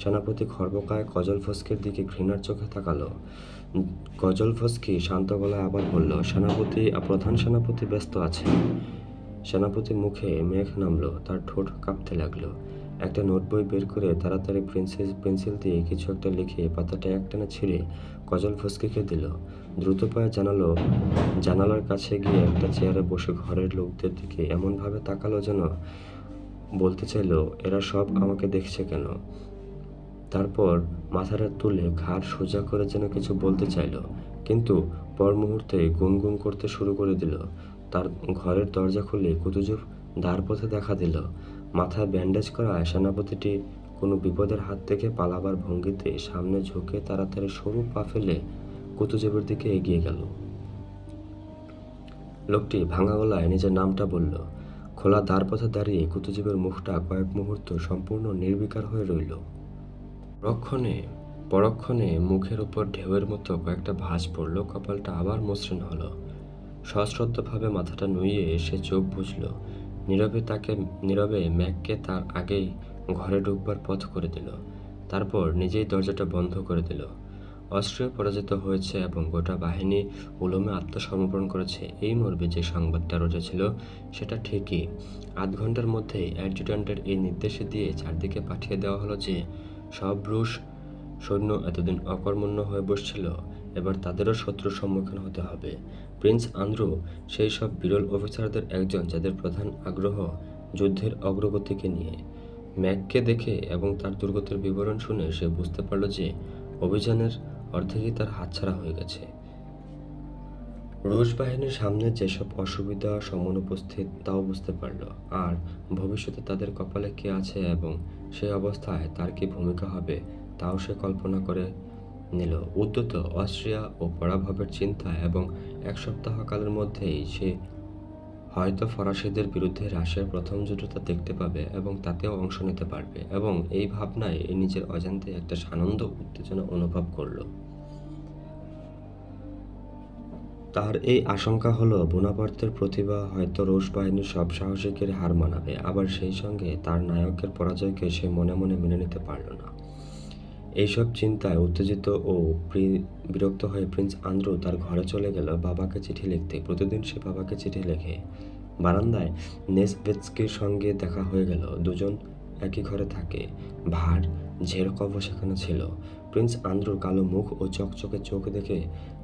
সেনাপতি খর্বকায় কজলভস্কির দিকে ঘৃণার চোখে তাকালো। কজলভস্কি শান্ত গলায় আবার বলল, প্রধান সেনাপতি ব্যস্ত আছেন। সেনাপতির মুখে মেঘ নামলো, তার ঠোঁট কাঁপতে লাগলো। একটা নোটবই বের করে তাড়াতাড়ি পেন্সিল দিয়ে কিছু একটা লিখে পাতাটা একটানা ছিঁড়ে কজলভস্কিকে দিল। দ্রুত পায়ে জানালার কাছে গিয়ে একটা চেয়ারে বসে ঘরের লোকদের দিকে এমনভাবে তাকালো যেন বলতে চাইল, এরা সব আমাকে দেখছে কেন। তারপর মাথাটা তুলে ঘাড় সোজা করে যেন কিছু বলতে চাইল, কিন্তু পর মুহূর্তে গুনগুন করতে শুরু করে দিল। তার ঘরের দরজা খুলে কুতুজব দ্বারপথে দেখা দিল। মাথায় ব্যান্ডেজ করা সেনাপতিটি কোনো বিপদের হাত থেকে পালাবার ভঙ্গিতে সামনে ঝুঁকে তাড়াতাড়ি সরু পা ফেলে কুতুজবের দিকে এগিয়ে গেল। লোকটি ভাঙা গলায় নিজের নামটা বলল। খোলা দ্বারপথে দাঁড়িয়ে কুতুজবের মুখটা কয়েক মুহূর্ত সম্পূর্ণ নির্বিকার হয়ে রইল। পরক্ষণে মুখের উপর ঢেউয়ের মতো কয়েকটা ভাঁজ পড়ল, কপালটা আবার মসৃণ হলো। সশ্রদ্ধভাবে মাথাটা নুইয়ে সে চোখ বুঝল। নীরবে ম্যাককে তার আগেই ঘরে ঢুকবার পথ করে দিল। তারপর নিজেই দরজাটা বন্ধ করে দিল। অস্ট্রিয়া পরাজিত হয়েছে এবং গোটা বাহিনী উলমে আত্মসমর্পণ করেছে, এই মর্মে যে সংবাদটা রটেছিল সেটা ঠিকই। আধ ঘন্টার মধ্যেই অ্যাডজুট্যান্টের এই নির্দেশে দিয়ে চারদিকে পাঠিয়ে দেওয়া হলো যে সব রুশ সৈন্য এতদিন অকর্মণ্য হয়ে বসছিল, এবার তাদেরও শত্রুর সম্মুখীন হতে হবে। প্রিন্স আন্দ্রু সেই সব বিরল অফিসারদের একজন যাদের প্রধান আগ্রহ যুদ্ধের অগ্রগতিকে নিয়ে। ম্যাককে দেখে এবং তার দুর্গতির বিবরণ শুনে সে বুঝতে পারল যে অভিযানের অর্ধেকই তার হাতছাড়া হয়ে গেছে। রুশ বাহিনীর সামনে যেসব অসুবিধা সমন উপস্থিত তাও বুঝতে পারল, আর ভবিষ্যতে তাদের কপালে কে আছে এবং সেই অবস্থায় তার কি ভূমিকা হবে তাও সে কল্পনা করে নিল। উদ্যত অস্ট্রিয়া ও পরাভবের চিন্তা এবং এক সপ্তাহ কালের মধ্যেই সে হয়তো ফরাসিদের বিরুদ্ধে রাশিয়ার প্রথম যুদ্ধটা দেখতে পাবে এবং তাতেও অংশ নিতে পারবে, এবং এই ভাবনায় নিজের অজান্তে একটা সানন্দ উত্তেজনা অনুভব করল। তার এই আশঙ্কা হলো বোনাপার্তের প্রতিভা হয়তো রুশ বাহিনীর সব সাহসীকের হার মানাবে, আবার সেই সঙ্গে তার নায়কের পরাজয়কে সে মনে মনে মেনে নিতে পারল না। এইসব চিন্তায় উত্তেজিত ও বিরক্ত হয়ে প্রিন্স আন্দ্রু তার ঘরে চলে গেল বাবাকে চিঠি লিখতে। প্রতিদিন সে বাবাকে চিঠি লেখে। বারান্দায় নেসভেৎস্কির সঙ্গে দেখা হয়ে গেল। দুজন একই ঘরে থাকে। ভার ঝেরকভও সেখানে ছিল। প্রিন্স আন্দ্রুর কালো মুখ ও চকচকে চোখ দেখে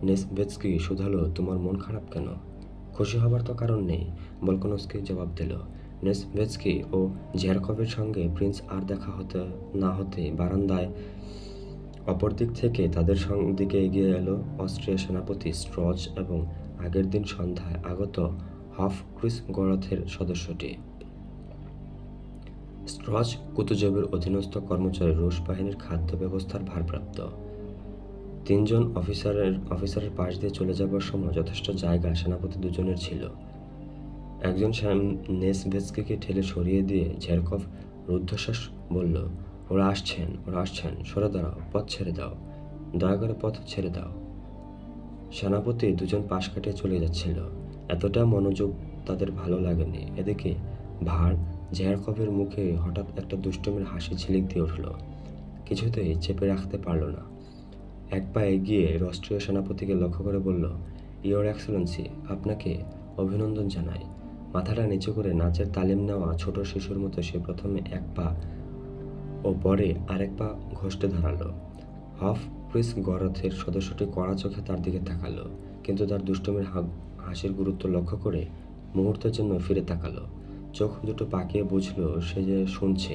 নেসভেৎস্কি শুধালো, তোমার মন খারাপ কেন? খুশি হবার তো কারণ নেই, ভলকনস্কি জবাব দিল। নেসভেৎস্কি ও ঝেরকভের সঙ্গে প্রিন্স আর দেখা হতে না হতে বারান্দায় অপর দিক থেকে তাদের দিকে এগিয়ে এলো অস্ট্রিয়া সেনাপতি স্ট্রজ এবং আগের দিন সন্ধ্যায় আগত হফ ক্রিস গরথের সদস্যটি। স্ট্রজ কুতুজবের অধীনস্থ কর্মচারী রুশ বাহিনীর খাদ্য ব্যবস্থার ভারপ্রাপ্ত। তিনজন অফিসারের পাশ দিয়ে চলে যাবার সময় যথেষ্ট জায়গা সেনাপতি দুজনের ছিল। একজন নেসভেৎস্কিকে ঠেলে সরিয়ে দিয়ে ঝেরকভ রুদ্ধশ্বাস বলল, ওরা আসছেন, সরে দাঁড়াও, পথ ছেড়ে দাও, দয়া করে পথ ছেড়ে দাও। সেনাপতি দুজন পাশ কাটিয়ে চলে যাচ্ছিল। এতটা মনোযোগ তাদের ভালো লাগেনি। এদিকে ঝেরকভের মুখে হঠাৎ একটা দুষ্টুমির হাসি ঝিলিক দিয়ে উঠল। কিছুতেই চেপে রাখতে পারল না। এক পা এগিয়ে রাষ্ট্রীয় সেনাপতিকে লক্ষ্য করে বলল, ইয়োর এক্সেলেন্সি, আপনাকে অভিনন্দন জানাই। মাথাটা নিচু করে নাচের তালিম নেওয়া ছোট শিশুর মতো সে প্রথমে এক পা ও পরে আরেক পা ঘষতে ধরালো। হফ ক্রিস গরথের সদস্যটি কড়া চোখে তার দিকে তাকালো, কিন্তু তার দুষ্টুমির হাসির গুরুত্ব লক্ষ্য করে মুহূর্তের জন্য ফিরে তাকালো। চোখ দুটো পাকিয়ে বুঝল সে যে শুনছে।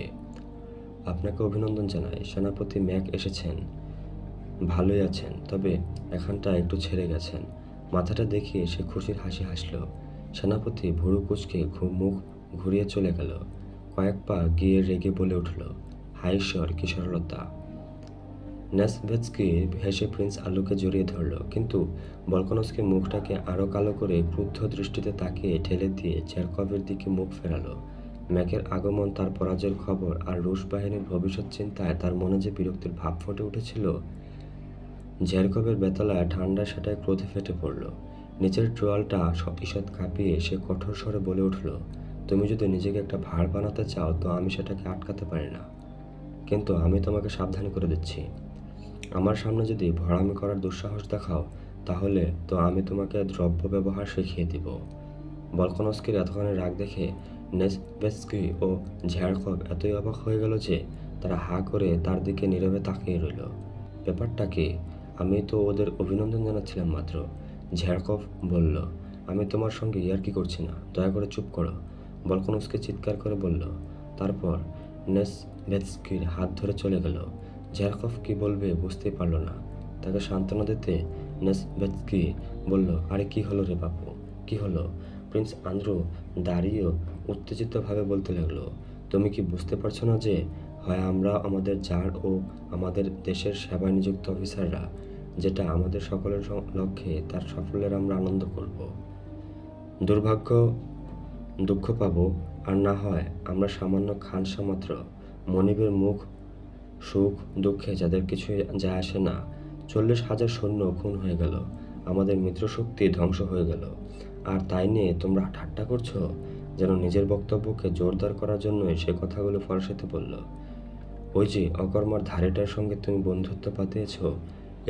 আপনাকে অভিনন্দন জানাই, সেনাপতি ম্যাক এসেছেন, ভালোই আছেন, তবে এখানটা একটু ছেড়ে গেছেন। মাথাটা দেখিয়ে সে খুশির হাসি হাসল। সেনাপতি ভুরু কুঁচকে মুখ ঘুরিয়ে চলে গেল। কয়েক পা গিয়ে রেগে বলে উঠল, হায় ঈশ্বর, কি সরলতা! নেসভেৎস্কি হেসে প্রিন্স আলুকে জড়িয়ে ধরল, কিন্তু ভলকনস্কি মুখটাকে আরো কালো করে ক্রুদ্ধ দৃষ্টিতে তাকিয়ে ঠেলে দিয়ে ঝেরকভের দিকে মুখ ফেরালো। ম্যাকের আগমন, তার পরাজয়ের খবর আর রুশ বাহিনীর ভবিষ্যৎ চিন্তায় তার মনে যে বিরক্তির ভাব ফুটে উঠেছিল, ঝেরকভের বেতলায় ঠান্ডা সেটায় ক্রোধে ফেটে পড়ল। নিচের টোয়ালটা ঈষৎ কাঁপিয়ে সে কঠোর স্বরে বলে উঠল, তুমি যদি নিজেকে একটা ভাঁড় বানাতে চাও তো আমি সেটাকে আটকাতে পারি না, কিন্তু আমি তোমাকে সাবধান করে দিচ্ছি, আমার সামনে যদি ভড়ামি করার দুঃসাহস দেখাও তাহলে তো আমি তোমাকে দ্রব্য ব্যবহার শিখিয়ে দিব। ভলকনস্কির এতখানি রাগ দেখে নেসভেৎস্কি ও ঝেরকভ এতই অবাক হয়ে গেল যে তারা হা করে তার দিকে নীরবে তাকিয়ে রইল। ব্যাপারটা কি? আমি তো ওদের অভিনন্দন জানাচ্ছিলাম মাত্র। ঝেরকভ বলল, আমি তোমার সঙ্গে ইয়ার্কি করছি না, দয়া করে চুপ করো। ভলকনস্কি চিৎকার করে বলল। তারপর নেসভেৎস্কির হাত ধরে চলে গেল। ঝেরকভ কি বলবে বুঝতেই পারল না। তাকে সান্ত্বনা দিতে নেসভেৎস্কি বলল, আরে কি হলো রে বাপু, কি হলো? প্রিন্স আন্দ্রু দাঁড়িয়ে উত্তেজিতভাবে বলতে লাগলো, তুমি কি বুঝতে পারছো না যে হয় আমরা আমাদের জার ও আমাদের দেশের সেবায় নিযুক্ত অফিসাররা, যেটা আমাদের সকলের লক্ষ্যে, তার সাফল্যের আমরা আনন্দ করব, দুঃখ পাবো, আর না হয় আমরা সামান্য খানসা মাত্র মনিবের মুখ সুখ দুঃখে যাদের কিছু যায় আসে না। 40,000 সৈন্য খুন হয়ে গেল, আমাদের মিত্রশক্তি ধ্বংস হয়ে গেল, আর তাই নিয়ে তোমরা ঠাট্টা করছো? যেন নিজের বক্তব্যকে জোরদার করার জন্য সে কথাগুলো ফরাসিতে বলল। ওই যে অকর্মার ধারেটার সঙ্গে তুমি বন্ধুত্ব পাতিয়েছ,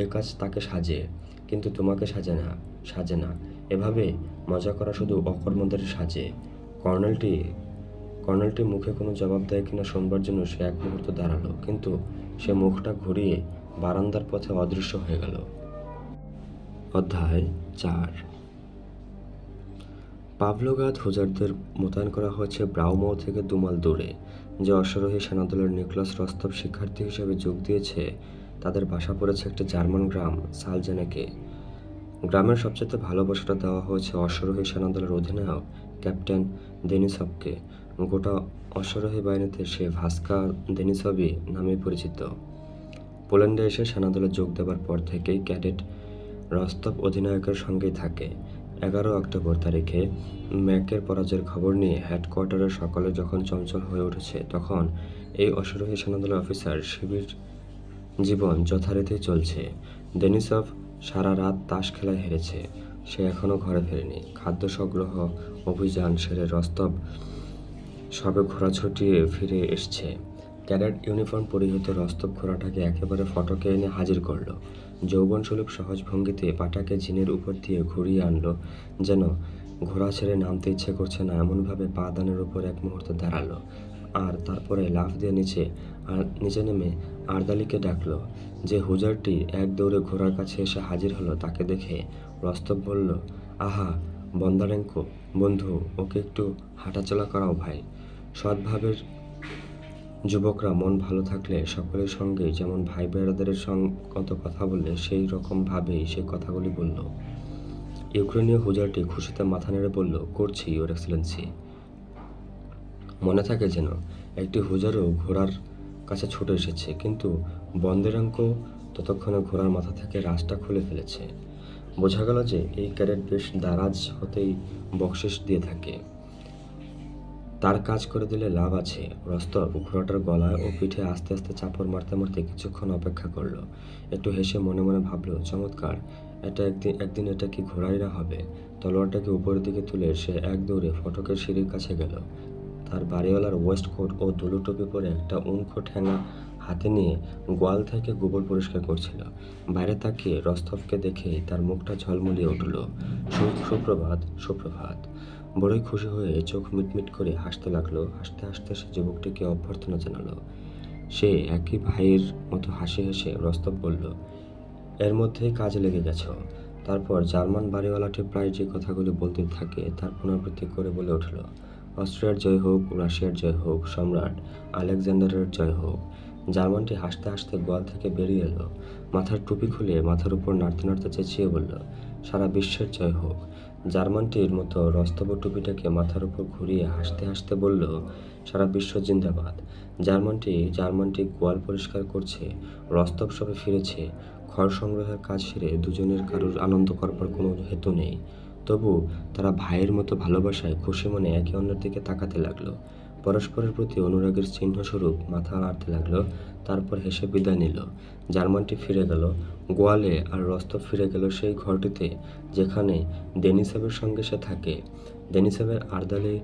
এ কাজ তাকে সাজে, কিন্তু তোমাকে সাজে না। এভাবে মজা করা শুধু অকর্মদের সাজে। কর্নেলটি মুখে কোনো জবাব দেয় কিনা শুনবার জন্য সে এক মুহূর্ত দাঁড়ালো, কিন্তু সে মুখটা ঘুরিয়ে বারান্দার পথে অদৃশ্য হয়ে গেল। অধ্যায় 4। পাভলোগ্রাদ হুজারদের মোতায়েন করা হয়েছে ব্রাউমাও থেকে 2 মাইল দূরে। যে অশ্বারোহী সেনাদলের নিকলাস রস্তভ শিক্ষার্থী হিসেবে যোগ দিয়েছে তাদের বাসা পড়েছে একটি জার্মান গ্রাম সালজেনেকে। গ্রামের সবচেয়ে ভালোবাসাটা দেওয়া হয়েছে অশ্বারোহী সেনাদলের অধিনায়ক ক্যাপ্টেন দেনিসভকে। গোটা অশ্বারোহী বাহিনীতে সে ভাস্কা দেনিসভই নামে পরিচিত। পোল্যান্ডে এসে সেনাদলে যোগ দেওয়ার পর থেকেই ক্যাডেট রস্তভ অধিনায়কের সঙ্গেই থাকে। 11 অক্টোবর তারিখে ম্যাকের পরাজয়ের খবর নিয়ে হেডকোয়ার্টারের সকলে যখন চঞ্চল হয়ে উঠেছে, তখন এই অশ্বারোহী সেনাদলের অফিসার শিবির জীবন যথারীতি চলছে। দেনিসভ সারা রাত তাস খেলায় হেরেছে, সে এখনও ঘরে ফেরেনি। খাদ্য সংগ্রহ অভিযান সেরে রস্তভ সবে ঘোড়া ছুটিয়ে ফিরে এসছে। ক্যাডেট ইউনিফর্ম পরিহিত রস্তভ ঘোড়াটাকে একেবারে ফটকে এনে হাজির করল। যৌবনসুলভ সহজ ভঙ্গিতে পাটাকে ঝিনের উপর দিয়ে ঘুরিয়ে আনলো, যেন ঘোড়া ছেড়ে নামতে ইচ্ছে করছে না, এমনভাবে পা দানের উপর এক মুহূর্ত দাঁড়ালো। আর তারপরে লাফ দিয়ে নিচে নেমে আর্দালিকে ডাকলো। যে হুজারটি এক দৌড়ে ঘোড়ার কাছে এসে হাজির হলো তাকে দেখে রস্তব বলল, আহা বন্দারেঙ্কো বন্ধু, ওকে একটু হাঁটাচলা করাও ভাই। সৎভাবের যুবকরা মন ভালো থাকলে সকলের সঙ্গেই যেমন ভাই বেড়াদারের মতো কথা বলে সেই রকম ভাবেই সে কথাগুলি বলল। ইউক্রেনীয় হুজারটি খুশিতে মাথা নেড়ে বলল, করছি ইওর এক্সেলেন্সি। মনে থাকে যেন। একটি হুজারও ঘোড়ার কাছে ছুটে এসেছে, কিন্তু বন্দেরাঙ্ক ততক্ষণে ঘোড়ার মাথা থেকে রাশটা খুলে ফেলেছে। বোঝা গেল যে এই ক্যাডেট বেশ দারাজ হতেই বকশিস দিয়ে থাকে, তার কাজ করে দিলে লাভ আছে। রস্তব ঘোড়াটার গলায় ও পিঠে আস্তে আস্তে চাপড় মারতে মারতে কিছুক্ষণ অপেক্ষা করলো। একটু হেসে মনে মনে ভাবলো, চমৎকার, এটা একদিন এটা কি ঘোড়াইরা হবে। তলোয়ারটাকে উপরের দিকে তুলে সে এক দৌড়ে ফটকের সিঁড়ির কাছে গেল। তার বাড়িওয়ালার ওয়েস্ট কোট ও দুলু টুপি পরে একটা উনখো ঠ্যাঙা হাতে নিয়ে গোয়াল থেকে গোবর পরিষ্কার করছিল। বাইরে তাকিয়ে রস্তবকে দেখেই তার মুখটা ঝলমলিয়ে উঠল। সুপ্রভাত, সুপ্রভাত। বড়ই খুশি হয়ে চোখ মিটমিট করে হাসতে লাগলো। হাসতে হাসতে সে যুবকটিকে অভ্যর্থনা জানালো। সে একই ভাইয়ের মতো হাসি হেসে রস্তব বলল, এর মধ্যেই কাজে লেগে গেছ। তারপর জার্মান বাড়িওয়ালাটি প্রায় যে কথাগুলি বলতে থাকে তার পুনরাবৃত্তি করে বলে উঠল, অস্ট্রিয়ার জয় হোক, রাশিয়ার জয় হোক, সম্রাট আলেকজান্ডারের জয় হোক। জার্মানটি হাসতে হাসতে গোয়াল থেকে বেরিয়ে এলো। মাথার টুপি খুলে মাথার উপর নাড়তে নাড়তে চেঁচিয়ে বলল, সারা বিশ্বের জয় হোক। জার্মানটির মতো রস্তব টুপিটাকে মাথার উপর ঘুরিয়ে হাসতে হাসতে বলল, সারা বিশ্ব জিন্দাবাদ। জার্মানটি গোয়াল পরিষ্কার করছে, রস্তব সবে ফিরেছে। খড় সংগ্রহের কাজ সেরে দুজনের কারুর আনন্দ করবার কোনো হেতু নেই। তবু তারা ভাইয়ের মতো ভালোবাসায় খুশি মনে একে অন্যের দিকে তাকাতে লাগলো। পরস্পরের প্রতি অনুরাগের চিহ্নস্বরূপ মাথা নাড়তে লাগলো। তারপর হেসে বিদায় নিল। জার্মানটি ফিরে গেল গোয়ালে, আর রস্তব ফিরে গেল সেই ঘরটিতে যেখানে দেনিসেভের সঙ্গে সে থাকে। দেনিসেভের আর্দালি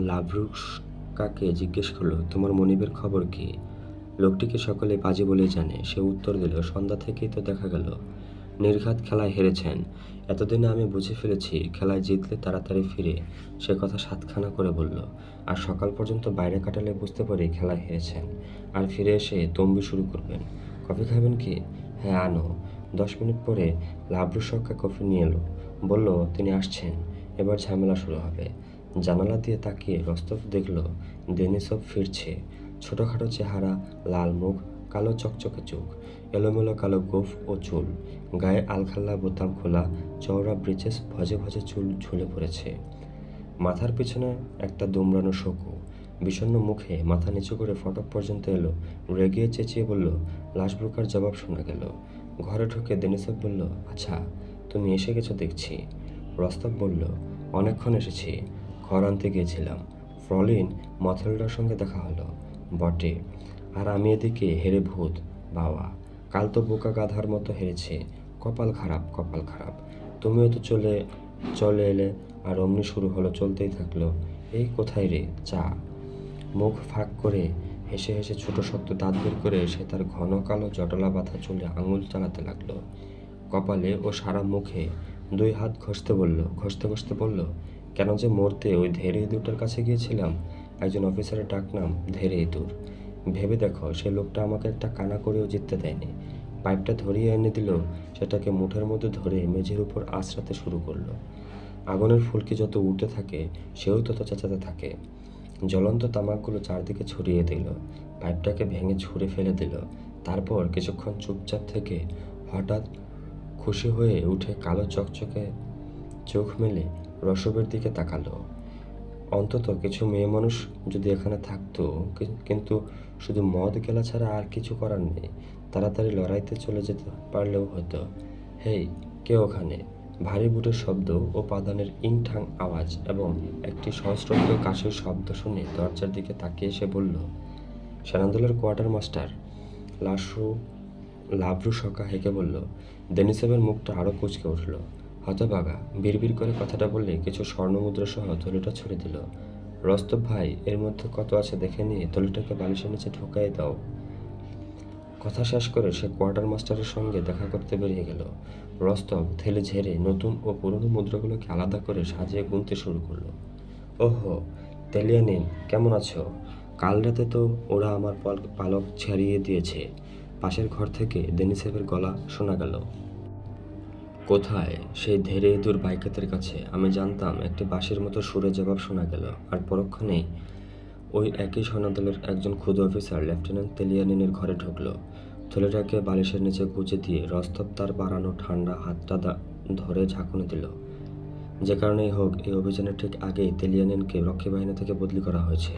লাভরুস্কাকে জিজ্ঞেস করলো, তোমার মনিবের খবর কি? লোকটিকে সকলে বাজে বলে জানে। সে উত্তর দিল, সন্ধ্যা থেকেই তো দেখা গেল নির্ঘাত খেলায় হেরেছেন। এতদিনে আমি বুঝে ফেলেছি খেলায় জিতলে তাড়াতাড়ি ফিরে, সে কথা সাতখানা করে বলল। আর সকাল পর্যন্ত বাইরে কাটালে বুঝতে পারি খেলায় হেরেছেন, আর ফিরে এসে তম্বি শুরু করবেন। কফি খাবেন কি? হ্যাঁ আনো। 10 মিনিট পরে লাভরুস্কা কফি নিয়ে এলো। বলল তিনি আসছেন, এবার ঝামেলা শুরু হবে। জানালা দিয়ে তাকিয়ে রস্তব দেখল দেনিসভ ফিরছে। ছোটোখাটো চেহারা, লাল মুখ, কালো চকচকে চোখ, এলোমেলো কালো গোঁফ ও চুল, গায়ে আলখাল্লা বোতাম খোলা, চওড়া ব্রিচেস, ভজে ভজে চুল ঝুলে পড়েছে। মাথার পিছনে একটা দুমড়ানো শোকো। বিষণ্ণ মুখে মাথা নিচু করে ফটক পর্যন্ত এলো। রেগিয়ে চেঁচিয়ে বলল, লাশব্রুকার জবাব শোনা গেল। ঘরে ঢুকে দেনিসভ বলল, আচ্ছা তুমি এসে গেছো দেখছি। রস্তব বলল, অনেকক্ষণ এসেছি, ঘর আনতে গিয়েছিলাম। ফ্রলিন মথেলডার সঙ্গে দেখা হলো। বটে, আর আমি এদিকে হেরে ভূত। বাবা, কাল তো বোকা গাধার মতো হেরেছে। কপাল খারাপ, কপাল খারাপ। তুমিও তো চলে এলে, আর অমনি শুরু হলো, চলতেই থাকলো। এই কোথায় রে চা? মুখ ফাঁক করে হেসে হেসে ছোট শক্ত দাঁত বের করে সে তার ঘন কালো জটলা বাঁধা চুলে আঙুল চালাতে লাগলো। কপালে ও সারা মুখে 2 হাত ঘষতে ঘষতে বলল, কেন যে মরতে ওই ধেরে ইঁদুরটার কাছে গিয়েছিলাম। একজন অফিসারের ডাক নাম ধেরে ইঁদুর। ভেবে দেখো, সে লোকটা আমাকে একটা কানা করেও জিততে দেয়নি। পাইপটা ধরিয়ে এনে দিল, সেটাকে মুঠের মধ্যে ধরে মেঝের উপর আঁচড়াতে শুরু করলো। আগুনের ফুলকি যত উঠতে থাকে সেও তত চেঁচাতে থাকে। জ্বলন্ত তামাকগুলো চারদিকে ছড়িয়ে দিল, পাইপটাকে ভেঙে ছুঁড়ে ফেলে দিল। তারপর কিছুক্ষণ চুপচাপ থেকে হঠাৎ খুশি হয়ে উঠে কালো চকচকে চোখ মেলে রসবের দিকে তাকালো। অন্তত কিছু মেয়ে মানুষ যদি এখানে থাকতো, কিন্তু শুধু মদ গেলা ছাড়া আর কিছু করার নেই। তাড়াতাড়ি লড়াইতে চলে যেতে পারলেও হতো। হেই, কে ওখানে? ভারী বুটের শব্দ ও পাদানের ইংঠাং আওয়াজ এবং একটি সহস্রব্দ কাশির শব্দ শুনে দরজার দিকে তাকিয়ে সে বলল, সেনাদলের কোয়ার্টার মাস্টার। লাভরুস্কা হেঁকে বলল। দেনিসেভের মুখটা আরও কুঁচকে উঠল। হতভাগা বিড়বিড় করে কথাটা বললে কিছু স্বর্ণমুদ্রা সহ থলিটা ছুড়ে দিল। রস্তব ভাই, এর মধ্যে কত আছে দেখে নিয়ে থলিটাকে বালিশের নিচে ঢুকাই দাও। কথা শেষ করে সে কোয়ার্টার মাস্টারের সঙ্গে দেখা করতে বেরিয়ে গেল। রস্তব থেলে ঝেড়ে নতুন ও পুরনো মুদ্রাগুলোকে আলাদা করে সাজিয়ে গুনতে শুরু করলো। ওহো, তেলিয়ানিন, কেমন আছো? কাল রাতে তো ওরা আমার পালক ছাড়িয়ে দিয়েছে। পাশের ঘর থেকে দেনিসেভের গলা শোনা গেল। কোথায়? সেই ধেড়ে দূর বাইকাতের কাছে। আমি জানতাম। একটি বাঁশির মতো সুরে জবাব শোনা গেল। আর পরক্ষণেই ওই একই সৈন্যদলের একজন ক্ষুদে অফিসার লেফটেন্যান্ট তেলিয়ানিনের ঘরে ঢুকল। থলেটাকে বালিশের নিচে গুজে দিয়ে রস্তব তার বাড়ানো ঠান্ডা হাতটা ধরে ঝাঁকুনি দিল। যে কারণেই হোক, এই অভিযানের ঠিক আগেই তেলিয়ানিনকে রক্ষী বাহিনী থেকে বদলি করা হয়েছে।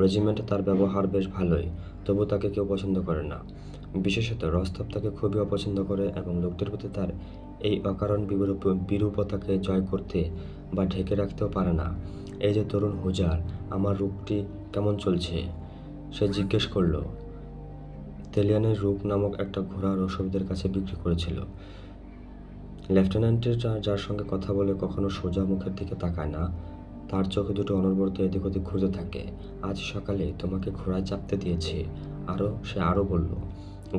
রেজিমেন্টে তার ব্যবহার বেশ ভালোই, তবু তাকে কেউ পছন্দ করে না। বিশেষত রস্তব তাকে খুবই অপছন্দ করে এবং লোকটির প্রতি তার এই অকারণ বিরূপতাকে জয় করতে বা ঢেকে রাখতেও পারে না। এই যে তরুণ হুজার, আমার রূপটি কেমন চলছে? সে জিজ্ঞেস করল। তেলিয়ানের রূপ নামক একটা ঘোড়া রসবদের কাছে বিক্রি করেছিল। লেফটেন্যান্টের যার সঙ্গে কথা বলে কখনো সোজা মুখের দিকে তাকায় না, তার চোখে দুটো অনবরত এদিক ওদিক ঘুরতে থাকে। আজ সকালে তোমাকে ঘোড়ায় চাপতে দিয়েছি। সে আরও বলল,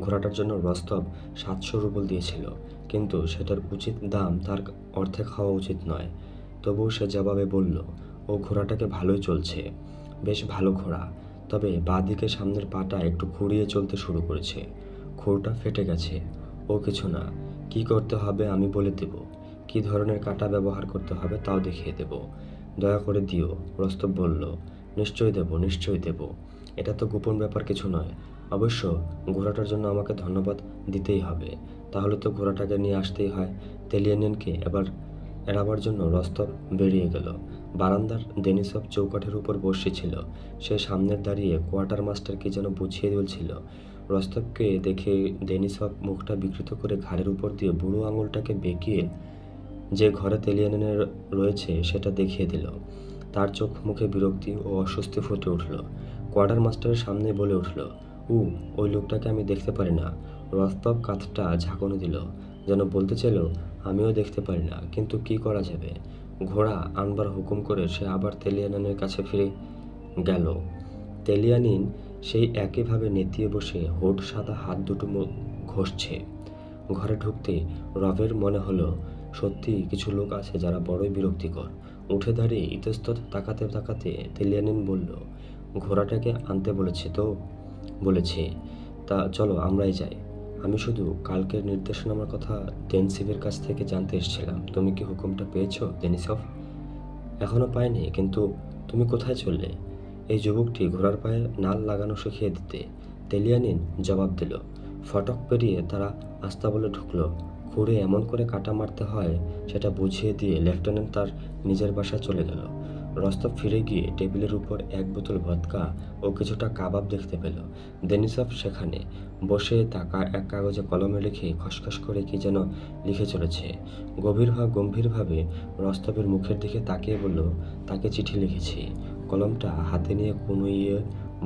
ঘোড়াটার জন্য রস্তব 700 রুবল দিয়েছিল, কিন্তু সেটার উচিত দাম তার অর্ধেক হওয়া উচিত নয়। তবুও সে জবাবে বলল, ও ঘোড়াটাকে ভালোই চলছে, বেশ ভালো ঘোড়া, তবে বাঁ দিকে সামনের পাটা একটু খুঁড়িয়ে চলতে শুরু করেছে। খুরটা ফেটে গেছে। ও কিছু না, কি করতে হবে আমি বলে দেব, কি ধরনের কাঁটা ব্যবহার করতে হবে তাও দেখিয়ে দেব। দয়া করে দিও। রস্তব বলল, নিশ্চয়ই দেব, নিশ্চয়ই দেব। এটা তো গোপন ব্যাপার কিছু নয়। অবশ্য ঘোড়াটার জন্য আমাকে ধন্যবাদ দিতেই হবে। তাহলে তো ঘোড়াটাকে নিয়ে আসতেই হয়। তেলিয়ানিনকে এড়াবার জন্য রস্তব বেরিয়ে গেল। বারান্দার দেনিসভ চৌকাঠের উপর বসেছিল। সে সামনের দাঁড়িয়ে কোয়ার্টার মাস্টার কি যেন বুঝিয়ে বলছিল। রস্তবকে দেখে দেনিসভ মুখটা বিকৃত করে ঘাড়ের উপর দিয়ে বুড়ো আঙুলটাকে বেঁকিয়ে যে ঘরে তেলিয়ানিন রয়েছে সেটা দেখিয়ে দিল। তার চোখ মুখে বিরক্তি ও অস্বস্তি ফুটে উঠল। কোয়ার্টার মাস্টারের সামনে বলে উঠল, ওই লোকটাকে আমি দেখতে পারি না। রস্তব কাঁধটা ঝাঁকুনি দিল, যেন বলতে চাইল, আমিও দেখতে পারি না, কিন্তু কি করা যাবে। ঘোড়া আনবার হুকুম করে সে আবার তেলিয়ানিনের কাছে ফিরে গেল। তেলিয়ানিন সেই একইভাবে নেতিয়ে বসে হোট সাদা হাত দুটো ঘষছে। ঘরে ঢুকতে রবের মনে হলো সত্যি কিছু লোক আছে যারা বড়ই বিরক্তিকর। উঠে দাঁড়িয়ে ইতস্তত তাকাতে তাকাতে তেলিয়ানিন বলল, ঘোড়াটাকে আনতে বলেছে তো? বলেছে। তা চলো আমরাই যাই। আমি শুধু কালকের নির্দেশনামার কথা দেনিসেভের কাছ থেকে জানতে এসেছিলাম। তুমি কি হুকুমটা পেয়েছো দেনিসভ? এখনো পাইনি, কিন্তু তুমি কোথায় চললে? এই যুবকটি ঘোড়ার পায়ে নাল লাগানো শিখিয়ে দিতে তেলিয়ানিন জবাব দিল। ফটক পেরিয়ে তারা আস্তাবলে ঢুকলো। খুঁড়ে এমন করে কাটা মারতে হয় সেটা বুঝিয়ে দিয়ে লেফটেন্যান্ট তার নিজের বাসায় চলে গেল। রস্তব ফিরে গিয়ে টেবিলের উপর এক বোতল ভদকা ও কিছুটা কাবাব দেখতে পেল। দেনিসভ সেখানে বসে এক কাগজে কলমে লিখে খসখস করে কি যেন লিখে চলেছে। গম্ভীরভাবে রস্তবের মুখের দিকে তাকিয়ে বলল, তাকে চিঠি লিখেছি। কলমটা হাতে নিয়ে কনুইয়ে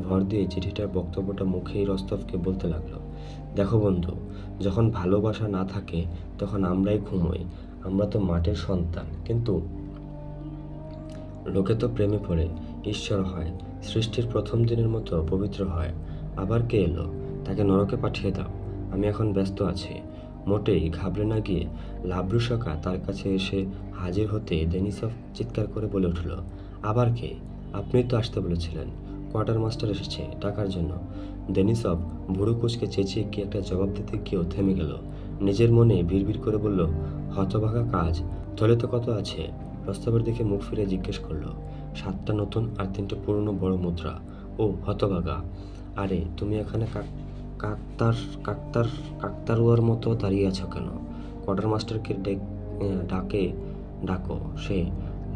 ভর দিয়ে চিঠিটার বক্তব্যটা মুখেই রস্তবকে বলতে লাগলো। দেখো বন্ধু, যখন ভালোবাসা না থাকে তখন আমরাই ঘুমোই। আমরা তো মাটির সন্তান, কিন্তু লোকে তো প্রেমে পড়ে, ঈশ্বর হয়, সৃষ্টির প্রথম দিনের মতো পবিত্র হয়। আবার কে এলো? তাকে নরকে পাঠিয়ে দাও। আমি এখন ব্যস্ত আছি। মোটেই ঘাবড়ে না গিয়ে লাব্রুসকা তার কাছে এসে হাজির হতে দেনিসভ চিৎকার করে বলে উঠল, আবার কে? আপনিই তো আসতে বলেছিলেন। কোয়ার্টার মাস্টার এসেছে টাকার জন্য। দেনিসভ ভুরু কুঁচকে চেঁচিয়ে কি একটা জবাব দিতে গিয়েও থেমে গেল। নিজের মনে বিড়বিড় করে বলল, হতভাগা কাজ। থলে তো কত আছে? রস্তবের দিকে মুখ ফিরে জিজ্ঞেস করলো। 7টা নতুন আর 3টে পুরনো বড় মুদ্রা। ও হতভাগা, আরে তুমি এখানে কাকতারুয়ার মতো দাঁড়িয়ে আছো কেন? কোয়ার্টার মাস্টারকে ডাকো। সে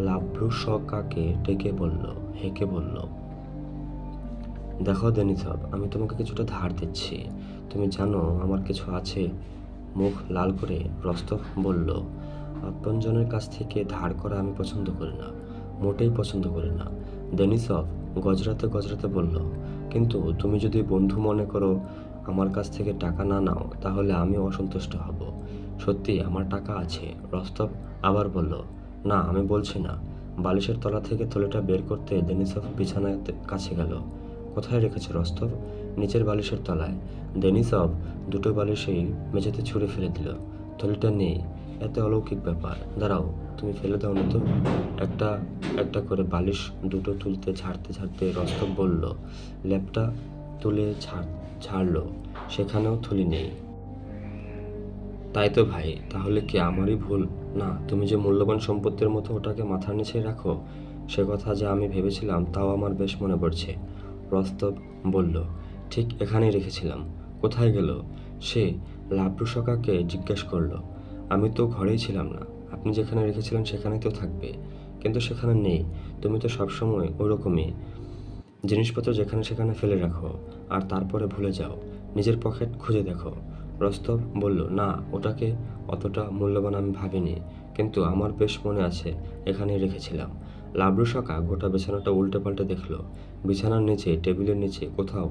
লাব্রুসকাকে হেঁকে বলল, দেখো দেনিসভ, আমি তোমাকে কিছুটা ধার দিচ্ছি। তুমি জানো আমার কিছু আছে। মুখ লাল করে রস্তব বলল, আপনজনের কাছ থেকে ধার করা আমি পছন্দ করি না, মোটেই পছন্দ করি না। দেনিসভ গজরাতে বলল, কিন্তু তুমি যদি বন্ধু মনে করো আমার কাছ থেকে টাকা না নাও, তাহলে আমিও অসন্তুষ্ট হব। সত্যি আমার টাকা আছে। রস্তব আবার বলল, না আমি বলছি না। বালিশের তলা থেকে থলেটা বের করতে দেনিসভ বিছানার কাছে গেল। কোথায় রেখেছে রস্তব? নিচের বালিশের তলায়। দেনিসভ দুটো বালিশেই মেঝেতে ছুঁড়ে ফেলে দিল। থলেটা নেই। এত অলৌকিক ব্যাপার। দাঁড়াও, তুমি ফেলে দাও না তো। একটা একটা করে বালিশ দুটো তুলতে ঝাড়তে ঝাড়তে রস্তব বলল। ল্যাপটা তুলে ঝাড়লো, সেখানেও থলি নেই। তাই তো ভাই, তাহলে কি আমারই ভুল? না, তুমি যে মূল্যবান সম্পত্তির মতো ওটাকে মাথার নিচেই রাখো, সে কথা যে আমি ভেবেছিলাম তাও আমার বেশ মনে পড়ছে। রস্তব বলল, ঠিক এখানেই রেখেছিলাম। কোথায় গেল? সে লাবলু সকাকে জিজ্ঞেস করল। আমি তো ঘরেই ছিলাম না। আপনি যেখানে রেখেছিলেন সেখানেই তো থাকবে। কিন্তু সেখানে নেই। তুমি তো সবসময় ওরকমই জিনিসপত্র যেখানে সেখানে ফেলে রাখো, আর তারপরে ভুলে যাও। নিজের পকেট খুঁজে দেখো। রস্তব বলল, না, ওটাকে অতটা মূল্যবান আমি ভাবিনি, কিন্তু আমার বেশ মনে আছে এখানেই রেখেছিলাম। লাবলু সকা গোটা বিছানাটা উল্টে পাল্টে দেখলো। বিছানার নিচে, টেবিলের নিচে, কোথাও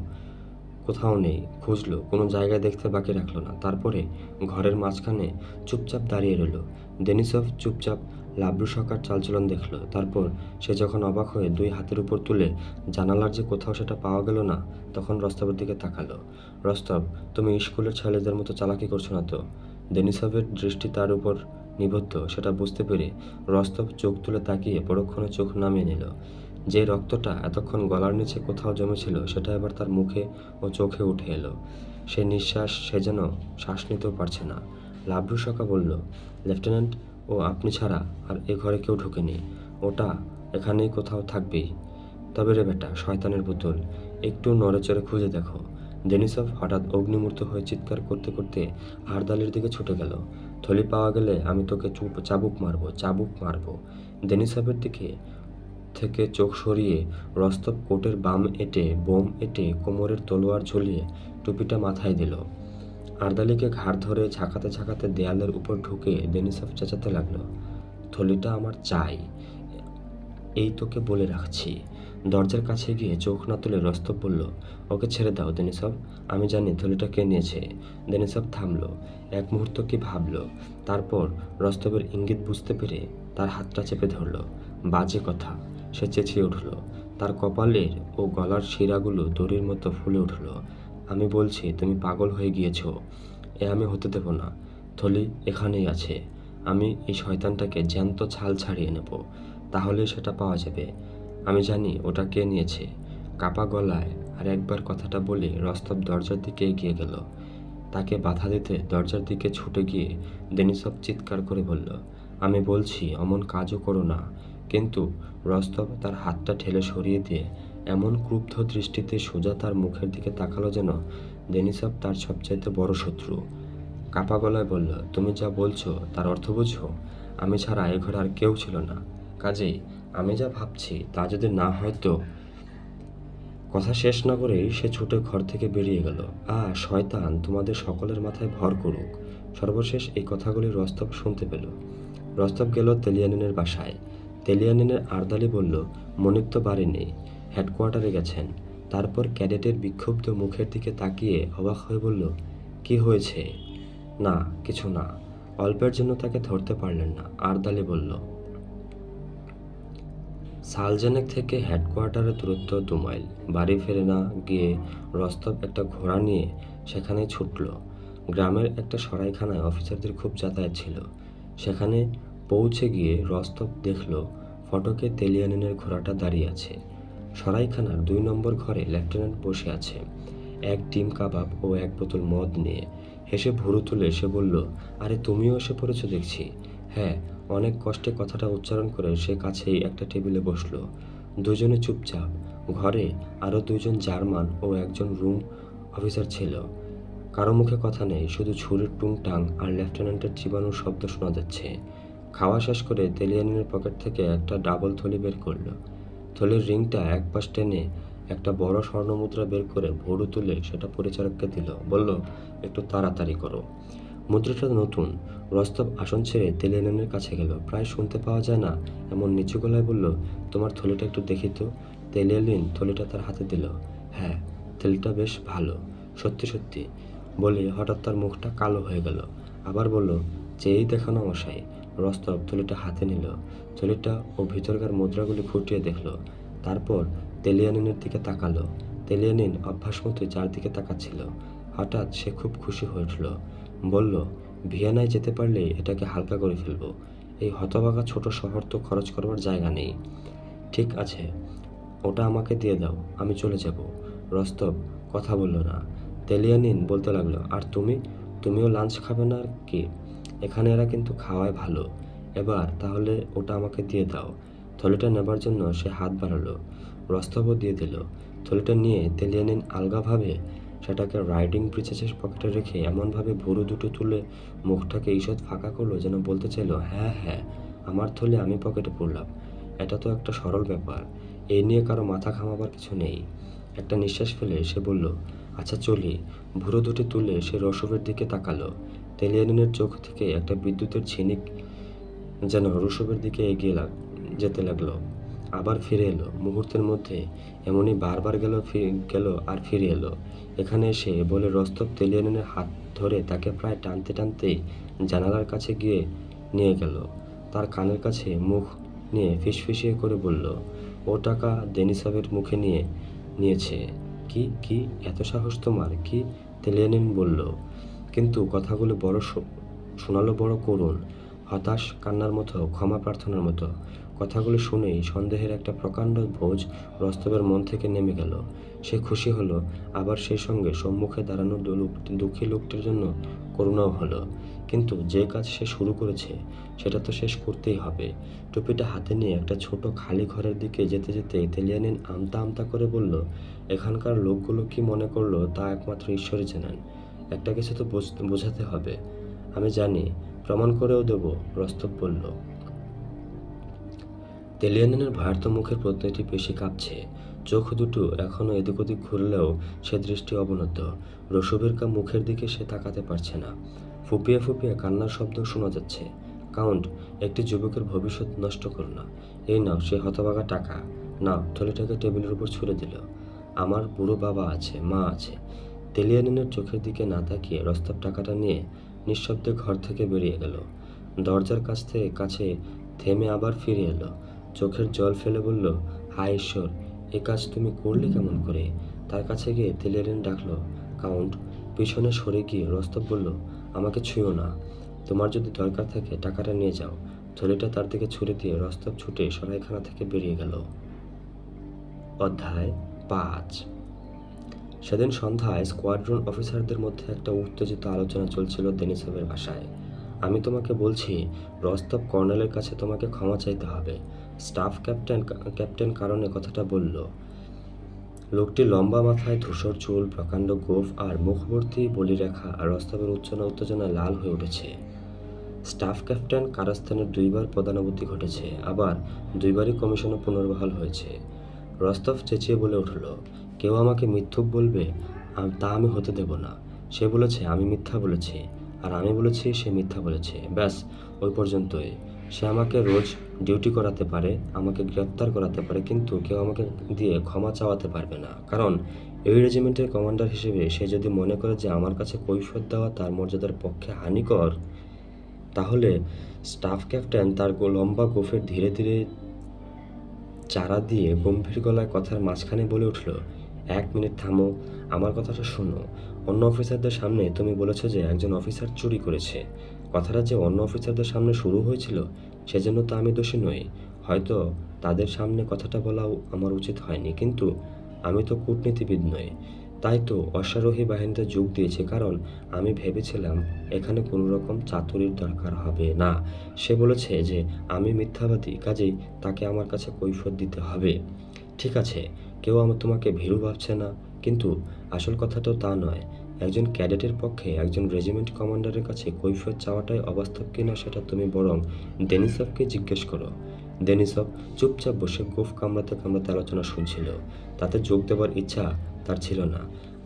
কোথাও নেই। খুঁজলো, কোনো জায়গায় দেখতে বাকি রাখলো না। তারপরে ঘরের মাঝখানে চুপচাপ দাঁড়িয়ে রইল। দেনিসভ চুপচাপ লাবলু সকার চালচলন দেখলো। তারপর সে যখন অবাক হয়ে দুই হাতের উপর তুলে জানালার যে কোথাও সেটা পাওয়া গেল না, তখন রস্তবের দিকে তাকালো। রস্তব, তুমি স্কুলের ছেলেদের মতো চালাকি করছো না তো? দেনিসভের দৃষ্টি তার উপর নিবদ্ধ, সেটা বুঝতে পেরে রস্তব চোখ তুলে তাকিয়ে পরক্ষণে চোখ নামিয়ে নিল। যে রক্তটা এতক্ষণ গলার নিচে কোথাও জমেছিল সেটা এবার তার মুখে ও চোখে উঠে এলো। সে যেন শ্বাস নিতেও পারছে না। লাবলু সকা বলল, লেফটেন্যান্ট, ও আপনি ছাড়া আর এ ঘরে কেউ ঢোকেনি। ওটা এখানেই কোথাও থাকবেই। তবে রে বেটা, শয়তানের পুতুল, একটু নড়েচড়ে খুঁজে দেখো। দেনিসভ হঠাৎ অগ্নিমূর্ত হয়ে চিৎকার করতে করতে হারদালির দিকে ছুটে গেল। থলি পাওয়া গেলে আমি তোকে চাবুক মারবো। দেনিসভের দিকে থেকে চোখ সরিয়ে রস্তব কোটের বোম এঁটে কোমরের তলোয়ার ঝুলিয়ে টুপিটা মাথায় দিল। আরদালিকে ঘাড় ধরে ঝাঁকাতে ঝাঁকাতে দেয়ালের উপর ঢুকে দেনিসভ চেঁচাতে লাগলো, থলিটা আমার চাই, এই তোকে বলে রাখছি। দরজার কাছে গিয়ে চোখ না তুলে রস্তব বলল, ওকে ছেড়ে দাও দেনিসভ, আমি জানি থলিটা কে নিয়েছে। দেনিসভ থামলো, এক মুহূর্ত কি ভাবলো, তারপর রস্তবের ইঙ্গিত বুঝতে পেরে তার হাতটা চেপে ধরল। বাজে কথা, সে চেঁচিয়ে উঠল। তার কপালের ও গলার শিরাগুলো দড়ির মতো ফুলে উঠল। আমি বলছি তুমি পাগল হয়ে গিয়েছ। এ আমি হতে দেব না। থলি এখানেই আছে। আমি এই শয়তানটাকে জ্যান্ত ছাল ছাড়িয়ে নেব, তাহলেই সেটা পাওয়া যাবে। আমি জানি ওটা কে নিয়েছে। কাপা গলায় আর একবার কথাটা বলে রস্তব দরজার দিকে এগিয়ে গেল। তাকে বাধা দিতে দরজার দিকে ছুটে গিয়ে দেনিসভ চিৎকার করে বলল, আমি বলছি অমন কাজও করো না। কিন্তু রস্তব তার হাতটা ঠেলে সরিয়ে দিয়ে এমন ক্রুব্ধ দৃষ্টিতে সোজা তার মুখের দিকে তাকালো যেন দেনিসভ তার সবচাইতে বড় শত্রু। কাপা গলায় বলল, তুমি যা বলছো তার অর্থ বুঝো? আমি ছাড়া এ ঘরে আর কেউ ছিল না, কাজেই আমি যা ভাবছি তা যদি না হয় তো। কথা শেষ না করেই সে ছুটে ঘর থেকে বেরিয়ে গেল। শয়তান তোমাদের সকলের মাথায় ভর করুক। সর্বশেষ এই কথাগুলি রস্তব শুনতে পেল। রস্তব গেল তেলিয়ানিনের বাসায়। তেলিয়ানিনের আরদালি বলল, মনিব তো বাড়ি নেই, হেডকোয়ার্টারে গেছেন। তারপর ক্যাডেটের বিক্ষুব্ধ মুখের দিকে তাকিয়ে অবাক হয়ে বলল, কি হয়েছে? না, কিছু না। অল্পের জন্য তাকে ধরতে পারলেন না, আরদালি বলল। সালজানেক থেকে হেডকোয়ার্টারের দূরত্ব 2 মাইল। বাড়ি ফেরে না গিয়ে রস্তব একটা ঘোড়া নিয়ে সেখানেই ছুটল। গ্রামের একটা সরাইখানায় অফিসারদের খুব যাতায়াত ছিল। সেখানে পৌঁছে গিয়ে রস্তব দেখল ফটকে তেলিয়ানিনের ঘোড়াটা দাঁড়িয়ে আছে। সরাইখানার 2 নম্বর ঘরে লেফটেন্যান্ট বসে আছে, এক ডিম কাবাব ও এক বোতল মদ নিয়ে। হেসে ভুরু তুলে সে বলল, আরে তুমিও এসে পড়েছ দেখছি। হ্যাঁ। অনেক কষ্টে কথাটা উচ্চারণ করে সে কাছেই একটা টেবিলে বসল। দুজনে চুপচাপ। ঘরে আরও 2 জন জার্মান ও একজন রুম অফিসার ছিল। কারো মুখে কথা নেই, শুধু ছুরির টুংটাং আর লেফটেন্যান্টের চিবানোর শব্দ শোনা যাচ্ছে। খাওয়া শেষ করে তেলিয়ানিনের পকেট থেকে একটা ডাবল থলি বের করল। থলির রিংটা এক পাশ টেনে একটা বড় স্বর্ণমুদ্রা বের করে ভুরু তুলে সেটা পরিচারককে দিল। বলল, একটু তাড়াতাড়ি করো। মুদ্রাটা নতুন। রস্তব আসন ছেড়ে তেলিয়ানিনের কাছে গেল। প্রায় শুনতে পাওয়া যায় না এমন নিচু গলায় বলল, তোমার থলিটা একটু দেখি তো। তেলিয়ানিন থলিটা তার হাতে দিল। হ্যাঁ, থলিটা বেশ ভালো, সত্যি সত্যি বলে হঠাৎ তার মুখটা কালো হয়ে গেল। আবার বলল, চেয়েই দেখানো মশাই। রস্তব থলিটা হাতে নিল। থলিটা ও ভিতরকার মুদ্রাগুলি খুঁটিয়ে দেখল। তারপর তেলিয়ানিনের দিকে তাকালো। তেলিয়ানিন অভ্যাস মতো চারদিকে তাকাচ্ছিল। হঠাৎ সে খুব খুশি হয়ে উঠল। বলল, ভিয়েনায় যেতে পারলে এটাকে হালকা করে ফেলবো। এই হতভাগা ছোট শহর তো খরচ করবার জায়গা নেই। ঠিক আছে, ওটা আমাকে দিয়ে দাও, আমি চলে যাব। রস্তভ কথা বলল না। তেলিয়ানিন বলতে লাগলো, আর তুমিও লাঞ্চ খাবে না আর কি? এখানে এরা কিন্তু খাওয়ায় ভালো। এবার তাহলে ওটা আমাকে দিয়ে দাও। থলিটা নেবার জন্য সে হাত বাড়ালো। রস্তভও দিয়ে দিল। থলিটা নিয়ে তেলিয়ানিন আলগাভাবে সেটাকে রাইডিং ব্রিজেসের পকেটে রেখে এমনভাবে ভুরু দুটো তুলে মুখটাকে ঈষৎ ফাঁকা করলো যেন বলতে চাইল, হ্যাঁ হ্যাঁ, আমার থলি আমি পকেটে পড়লাম। এটা তো একটা সরল ব্যাপার, এই নিয়ে কারো মাথা ঘামাবার কিছু নেই। একটা নিঃশ্বাস ফেলে সে বলল, আচ্ছা চলি। ভুরু দুটি তুলে সে রসবের দিকে তাকালো। তেলিয়ানিনের চোখ থেকে একটা বিদ্যুতের ঝিনিক যেন রসবের দিকে এগিয়ে যেতে লাগলো। আবার ফিরে এলো মুহূর্তের মধ্যে। এমনই বারবার গেল আর ফিরে এলো। এখানে এসে বলে রস্তভ তেলিয়ানিনের হাত ধরে তাকে প্রায় টানতে টানতে জানালার কাছে গিয়ে নিয়ে গেল। তার কানের কাছে মুখ নিয়ে ফিসফিসিয়ে করে বলল, ও টাকা দেনিসবের মুখে নিয়েছে। কি কি এত সাহস তোমার? কি? তেলিয়ানিন বলল, কিন্তু কথাগুলো শোনালো বড় করুণ, হতাশ কান্নার মতো, ক্ষমা প্রার্থনার মতো। কথাগুলো শুনেই সন্দেহের একটা প্রকাণ্ড বোঝ রস্তবের মন থেকে নেমে গেল। সে খুশি হলো, আবার সেই সঙ্গে সম্মুখে দাঁড়ানো দুঃখী লোকটির জন্য করুণাও হলো। কিন্তু যে কাজ সে শুরু করেছে সেটা তো শেষ করতেই হবে। টুপিটা হাতে নিয়ে একটা ছোট খালি ঘরের দিকে যেতে যেতে তেলিয়ানিন আমতা আমতা করে বলল, এখানকার লোকগুলো কি মনে করলো তা একমাত্র ঈশ্বরই জানেন। একটা কিছু তো বোঝাতে হবে। আমি জানি, প্রমাণ করেও দেব, রস্তভ বলল। তেলিয়ানিনের ভারার্ত মুখের প্রতিটি পেশি কাঁপছে। চোখ দুটো এখনো এদিক ওদিক ঘুরলেও সে দৃষ্টি অবনত। রসবের মুখের দিকে সে তাকাতে পারছে না। ফুপিয়ে ফুপিয়ে কান্নার শব্দ শোনা যাচ্ছে। কাউন্ট, একটি যুবকের ভবিষ্যৎ নষ্ট করো না। এই নাও সে হতভাগা টাকা। নাও। থলিটাকে টেবিলের উপর ছুঁড়ে দিল। আমার বুড়ো বাবা আছে, মা আছে। তেলিয়ানিনের চোখের দিকে না তাকিয়ে রস্তভ টাকাটা নিয়ে নিঃশব্দে ঘর থেকে বেরিয়ে গেল। দরজার কাছে থেমে আবার ফিরে এলো। চোখের জল ফেলে বলল, হায় ঈশ্বর, এ কাজ তুমি করলে কেমন করে? তার কাছে গিয়ে তেলিয়ানিন ডাকলো, কাউন্ট। পিছনে সরে গিয়ে রস্তভ বলল, আমাকে ছুঁয়ো না। তোমার যদি দরকার থাকে টাকাটা নিয়ে যাও। থলিটা তার দিকে ছুঁড়ে দিয়ে রস্তভ ছুটে সরাইখানা থেকে বেরিয়ে গেল। অধ্যায় 5। সেদিন সন্ধ্যায় স্কোয়াড্রন অফিসারদের মধ্যে একটা উত্তেজিত আলোচনা চলছিল দেনিসবের বাসায়। আমি তোমাকে বলছি, রস্তভ কর্নেলের কাছে তোমাকে ক্ষমা চাইতে হবে। স্টাফ ক্যাপ্টেন কারণে কথাটা বলল। লোকটি লম্বা মাথায়, ধূসর চুল, প্রকাণ্ড গোঁফ আর মুখভর্তি বলিরেখা, আর রস্তভের উত্তেজনায় লাল হয়ে উঠেছে। স্টাফ ক্যাপ্টেন কারাস্থানের 2বার পদানুভূতি ঘটেছে, আবার 2বারই কমিশনও পুনর্বহাল হয়েছে। রস্তভ চেঁচিয়ে বলে উঠল, কেউ আমাকে মিথ্যুক বলবে তা আমি হতে দেব না। সে বলেছে আমি মিথ্যা বলেছি, আর আমি বলেছি সে মিথ্যা বলেছে। ব্যাস, ওই পর্যন্তই। সে আমাকে রোজ ডিউটি করাতে পারে, আমাকে গ্রেপ্তার করাতে পারে, কিন্তু কেউ আমাকে দিয়ে ক্ষমা চাওয়াতে পারবে না। কারণ এই রেজিমেন্টের কমান্ডার হিসেবে সে যদি মনে করে যে আমার কাছে কৈফিয়ত দেওয়া তার মর্যাদার পক্ষে হানিকর, তাহলে স্টাফ ক্যাপ্টেন তার লম্বা গোঁফের ধীরে ধীরে চারা দিয়ে গম্ভীর গলায় কথার মাঝখানে বলে উঠল, 1 মিনিট থামো, আমার কথাটা শোনো। অন্য অফিসারদের সামনে তুমি বলেছ যে একজন অফিসার চুরি করেছে। কথাটা যে অন্য অফিসারদের সামনে শুরু হয়েছিল সেজন্য তো আমি দোষী নই। হয়তো তাদের সামনে কথাটা বলাও আমার উচিত হয়নি, কিন্তু আমি তো কূটনীতিবিদ নই। তাই তো অশ্বারোহী বাহিনীতে যোগ দিয়েছি, কারণ আমি ভেবেছিলাম এখানে কোনো রকম চাতুরির দরকার হবে না। সে বলেছে যে আমি মিথ্যাবাদী, কাজেই তাকে আমার কাছে কৈফিয়ত দিতে হবে। ঠিক আছে, কেউ তোমাকে ভীরু ভাবছে না, কিন্তু আসল কথাটাও তা নয়। একজন ক্যাডেটের পক্ষে একজন রেজিমেন্ট কমান্ডারের কাছে কৈফিয়ত চাওয়াটাই অবাস্তব কিনা সেটা তুমি বরং দেনিসভকে জিজ্ঞেস করো। দেনিসভ চুপচাপ বসে গোঁফ কামড়াতে কামড়াতে আলোচনা শুনছিল। তাতে যোগ দেবার ইচ্ছা তার ছিল না।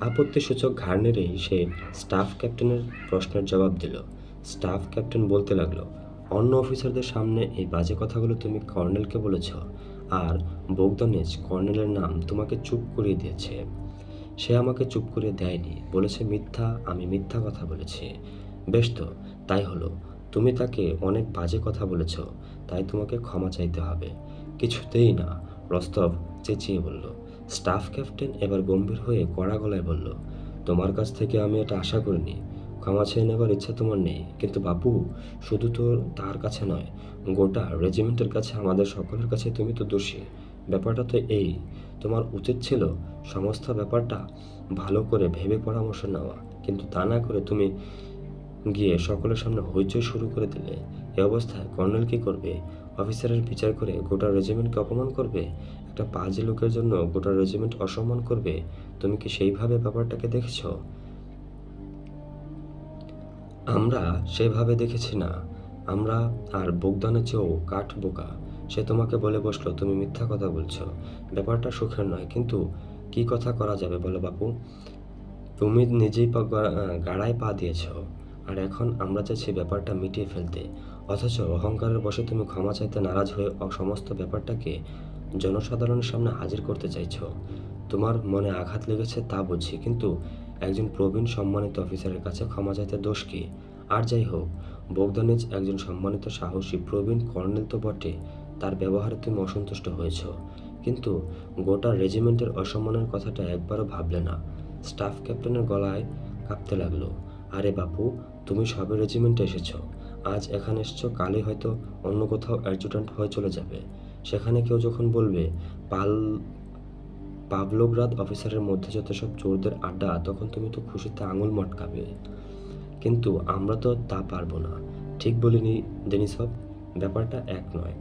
আপত্তিসূচক ঘাড় নেড়েই সে স্টাফ ক্যাপ্টেনের প্রশ্নের জবাব দিল। স্টাফ ক্যাপ্টেন বলতে লাগলো, অন্য অফিসারদের সামনে এই বাজে কথাগুলো তুমি কর্নেলকে বলেছ, আর বোগদানেজ কর্নেলের নাম তোমাকে চুপ করিয়ে দিয়েছে। সে আমাকে চুপ করিয়ে দেয়নি, বলেছে মিথ্যা, আমি মিথ্যা কথা বলেছি। বেশ তো, তাই হলো। তুমি তাকে অনেক বাজে কথা বলেছ, তাই তোমাকে ক্ষমা চাইতে হবে। কিছুতেই না, রস্তভ চেঁচিয়ে বলল। স্টাফ ক্যাপ্টেন এবার গম্ভীর হয়ে কড়া গলায় বলল, তোমার কাছ থেকে আমি এটা আশা করিনি। ক্ষমা চেয়ে নেবার ইচ্ছা তোমার নেই, কিন্তু বাপু, শুধু তো তার কাছে নয়, গোটা রেজিমেন্টের কাছে, আমাদের সকলের কাছে তুমি তো দোষী। ব্যাপারটা তো এই, তোমার উচিত ছিল সমস্ত ব্যাপারটা ভালো করে ভেবে পরামর্শ নেওয়া, কিন্তু তা না করে তুমি গিয়ে সকলের সামনে হইচই শুরু করে দিলে। এ অবস্থায় কর্নেল কি করবে? অফিসারের বিচার করে গোটা রেজিমেন্টকে অপমান করবে? একটা পাজি লোকের জন্য গোটা রেজিমেন্ট অসম্মান করবে? তুমি কি সেইভাবে ব্যাপারটাকে দেখেছ? আমরা সেভাবে দেখেছি না। আমরা আর বোগদানের চেয়েও কাঠ বোকা। সে তোমাকে বলে বসলো তুমি মিথ্যা কথা বলছো। ব্যাপারটা সুখের নয়, কিন্তু কি কথা করা যাবে বলো বাপু? তুমি নিজেই গাড়ায় পা দিয়েছ, আর এখন আমরা চাইছি ব্যাপারটা মিটিয়ে ফেলতে, অথচ অহংকারের বশে তুমি ক্ষমা চাইতে নারাজ হয়ে সমস্ত ব্যাপারটাকে জনসাধারণের সামনে হাজির করতে চাইছো। তোমার মনে আঘাত লেগেছে তা বুঝি, কিন্তু একজন প্রবীণ সম্মানিত অফিসারের কাছে ক্ষমা চাইতে দোষ কি? আর যাই হোক, বোগদানিজ একজন সম্মানিত সাহসী প্রবীণ কর্নেল তো বটে, তার ব্যবহারে তুমি অসন্তুষ্ট হয়েছ, কিন্তু গোটা রেজিমেন্টের অসম্মানের কথাটা একবারও ভাবলে না। স্টাফ ক্যাপ্টেনের গলায় কাঁপতে লাগলো। আরে বাপু, তুমি সবে রেজিমেন্টে এসেছো, আজ এখানে এসেছো, কালই হয়তো অন্য কোথাও অ্যাডজুট্যান্ট হয়ে চলে যাবে। সেখানে কেউ যখন বলবে পাল পাভলোগ্রাদ অফিসারের মধ্যে যত সব চোরদের আড্ডা, তখন তুমি তো খুশিতে আঙুল মটকাবে। কিন্তু আমরা তো তা পারবো না। ঠিক বলিনি দেনিসভ? ব্যাপারটা এক নয়।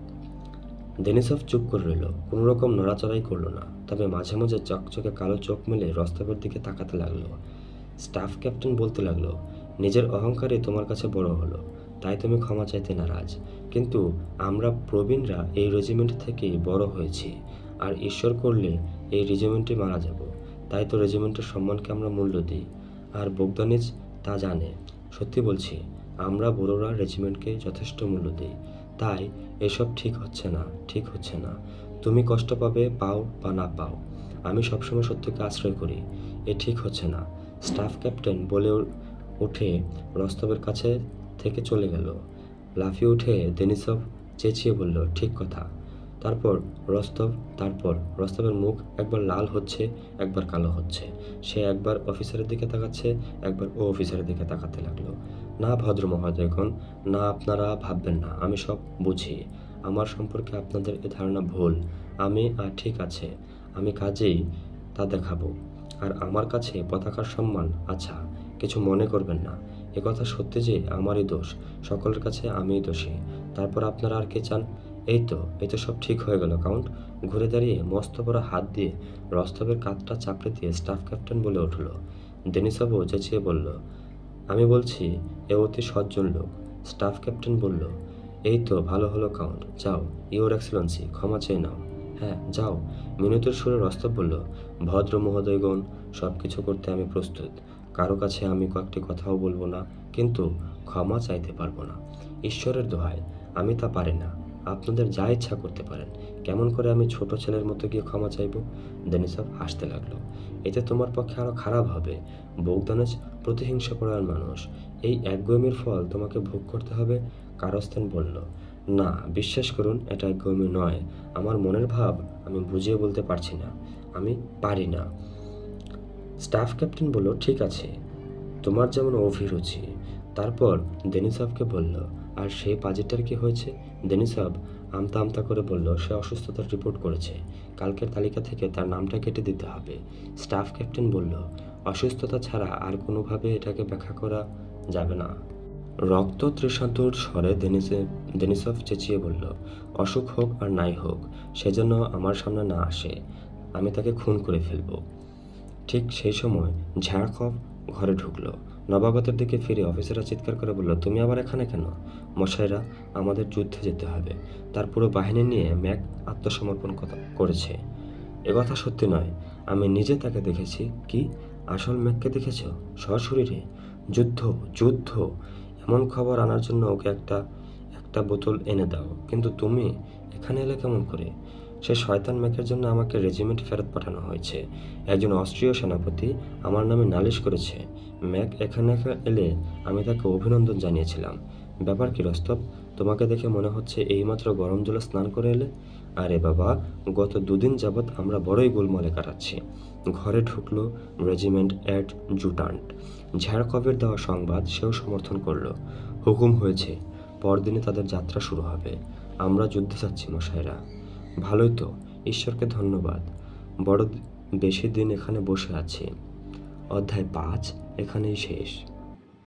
দেনিসভ চুপ করে রইল, কোনো রকম নড়াচড়াই করলো না, তবে মাঝে মাঝে চকচকে কালো চোখ মেলে রস্তবের দিকে তাকাতে লাগলো। স্টাফ ক্যাপ্টেন বলতে লাগলো, নিজের অহংকারে তোমার কাছে বড় হলো, তাই তুমি ক্ষমা চাইতে নারাজ, কিন্তু আমরা প্রবীণরা এই রেজিমেন্ট থেকেই বড় হয়েছি, আর ঈশ্বর করলে এই রেজিমেন্টে মারা যাব, তাই তো রেজিমেন্টের সম্মানকে আমরা মূল্য দিই, আর বোগদানিজ তা জানে। সত্যি বলছি, আমরা বড়রা রেজিমেন্টকে যথেষ্ট মূল্য দিই, তাই এসব ঠিক হচ্ছে না, ঠিক হচ্ছে না। তুমি কষ্ট পাবে, পাও বা না পাও, আমি সবসময় সত্যকে আশ্রয় করি, এ ঠিক হচ্ছে না। স্টাফ ক্যাপ্টেন বলে উঠে রস্তবের কাছে থেকে চলে গেল। লাফিয়ে উঠে দেনিসভ চেঁচিয়ে বলল, ঠিক কথা। তারপর রস্তবের মুখ একবার লাল হচ্ছে, একবার কালো হচ্ছে। সে একবার অফিসারের দিকে তাকাচ্ছে, একবার ও অফিসারের দিকে তাকাতে লাগলো। না ভদ্র মহোদয়গণ, না, আপনারা ভাববেন না, আমি সব বুঝি। আমার সম্পর্কে আপনাদের এ ধারণা ভুল। ঠিক আছে, আমি কাজেই তা দেখাবো। আর আমার কাছে পতাকার সম্মান, আচ্ছা, কিছু মনে করবেন না। একথা সত্যি যে আমারই দোষ, সকলের কাছে আমিই দোষী। তারপর আপনারা আর কে চান? এই তো সব ঠিক হয়ে গেল কাউন্ট। ঘুরে দাঁড়িয়ে মস্ত বড় হাত দিয়ে রস্তবের কাঁধটা চাপড়ে দিয়ে স্টাফ ক্যাপ্টেন বলে উঠল। দেনিসভও চেঁচিয়ে বলল, আমি বলছি এ অতি সজ্জন লোক। স্টাফ ক্যাপ্টেন বলল, এই তো ভালো হলো কাউন্ট, যাও, ইওর এক্সেলেন্সি, ক্ষমা চেয়ে নাও। হ্যাঁ, যাও, মিনতির সুরে রস্তব বলল, ভদ্র মহোদয়গণ, সব কিছু করতে আমি প্রস্তুত, কারো কাছে আমি কয়েকটি কথাও বলবো না, কিন্তু ক্ষমা চাইতে পারবো না। ঈশ্বরের দোহাই, আমি তা পারি না। আপনাদের যা ইচ্ছা করতে পারেন। কেমন করে আমি ছোট ছেলের মতো গিয়ে ক্ষমা চাইব? দেনিসভ হাসতে লাগলো। এতে তোমার পক্ষে আরো খারাপ হবে। বোগদানেজ প্রতিহিংসাপরায়ণ মানুষ, এই একগুঁয়েমির ফল তোমাকে ভোগ করতে হবে। কারস্তেন বলল, না, বিশ্বাস করুন, এটা একগুঁয়েমি নয়। আমার মনের ভাব আমি বুঝিয়ে বলতে পারছি না, আমি পারি না। স্টাফ ক্যাপ্টেন বলল, ঠিক আছে, তোমার যেমন অভিরুচি। তারপর দেনিসভকে বলল, আর সেই পাজিটার কি হয়েছে? দেনিসভ আমতা আমতা করে বলল, সে অসুস্থতার রিপোর্ট করেছে, কালকের তালিকা থেকে তার নামটা কেটে দিতে হবে। স্টাফ ক্যাপ্টেন বলল, অসুস্থতা ছাড়া আর কোনোভাবে এটাকে ব্যাখ্যা করা যাবে না। রক্ত তৃষাতুর স্বরে দেনিসভ চেঁচিয়ে বলল, অসুখ হোক আর নাই হোক, সেজন্য আমার সামনে না আসে, আমি তাকে খুন করে ফেলব। ঠিক সেই সময় ঝাড়খভ ঘরে ঢুকলো। নবাগতের দিকে ফিরে অফিসাররা চিৎকার করে বলল, তুমি আবার এখানে কেন? মশাইরা, আমাদের যুদ্ধে যেতে হবে, তার পুরো বাহিনী নিয়ে ম্যাক আত্মসমর্পণ করেছে। একথা সত্যি নয়, আমি নিজে তাকে দেখেছি। কি, আসল ম্যাককে দেখেছ? সশরীরে? যুদ্ধ, যুদ্ধ! এমন খবর আনার জন্য ওকে একটা বোতল এনে দাও, কিন্তু তুমি এখানে এলে কেমন করে? সে শয়তান ম্যাকের জন্য আমাকে রেজিমেন্ট ফেরত পাঠানো হয়েছে। একজন অস্ট্রীয় সেনাপতি আমার নামে নালিশ করেছে। ম্যাক এখানে এলে আমি তাকে অভিনন্দন জানিয়েছিলাম। ব্যাপার কি রস্তব? তোমাকে দেখে মনে হচ্ছে এইমাত্র গরম জলে স্নান করে এলে। আরে বাবা, গত দুদিন যাবৎ আমরা বড়ই গোলমালে কাটাচ্ছি। ঘরে ঢুকলো রেজিমেন্ট অ্যাডজুট্যান্ট। ঝ্যারকবের দেওয়া সংবাদ সেও সমর্থন করলো। হুকুম হয়েছে, পরদিনে তাদের যাত্রা শুরু হবে। আমরা যুদ্ধে যাচ্ছি মশাইরা। ভালোই তো, ঈশ্বরকে ধন্যবাদ। বড় বেশি দিন এখানে বসে আছি। অধ্যায় 5 এখানেই শেষ।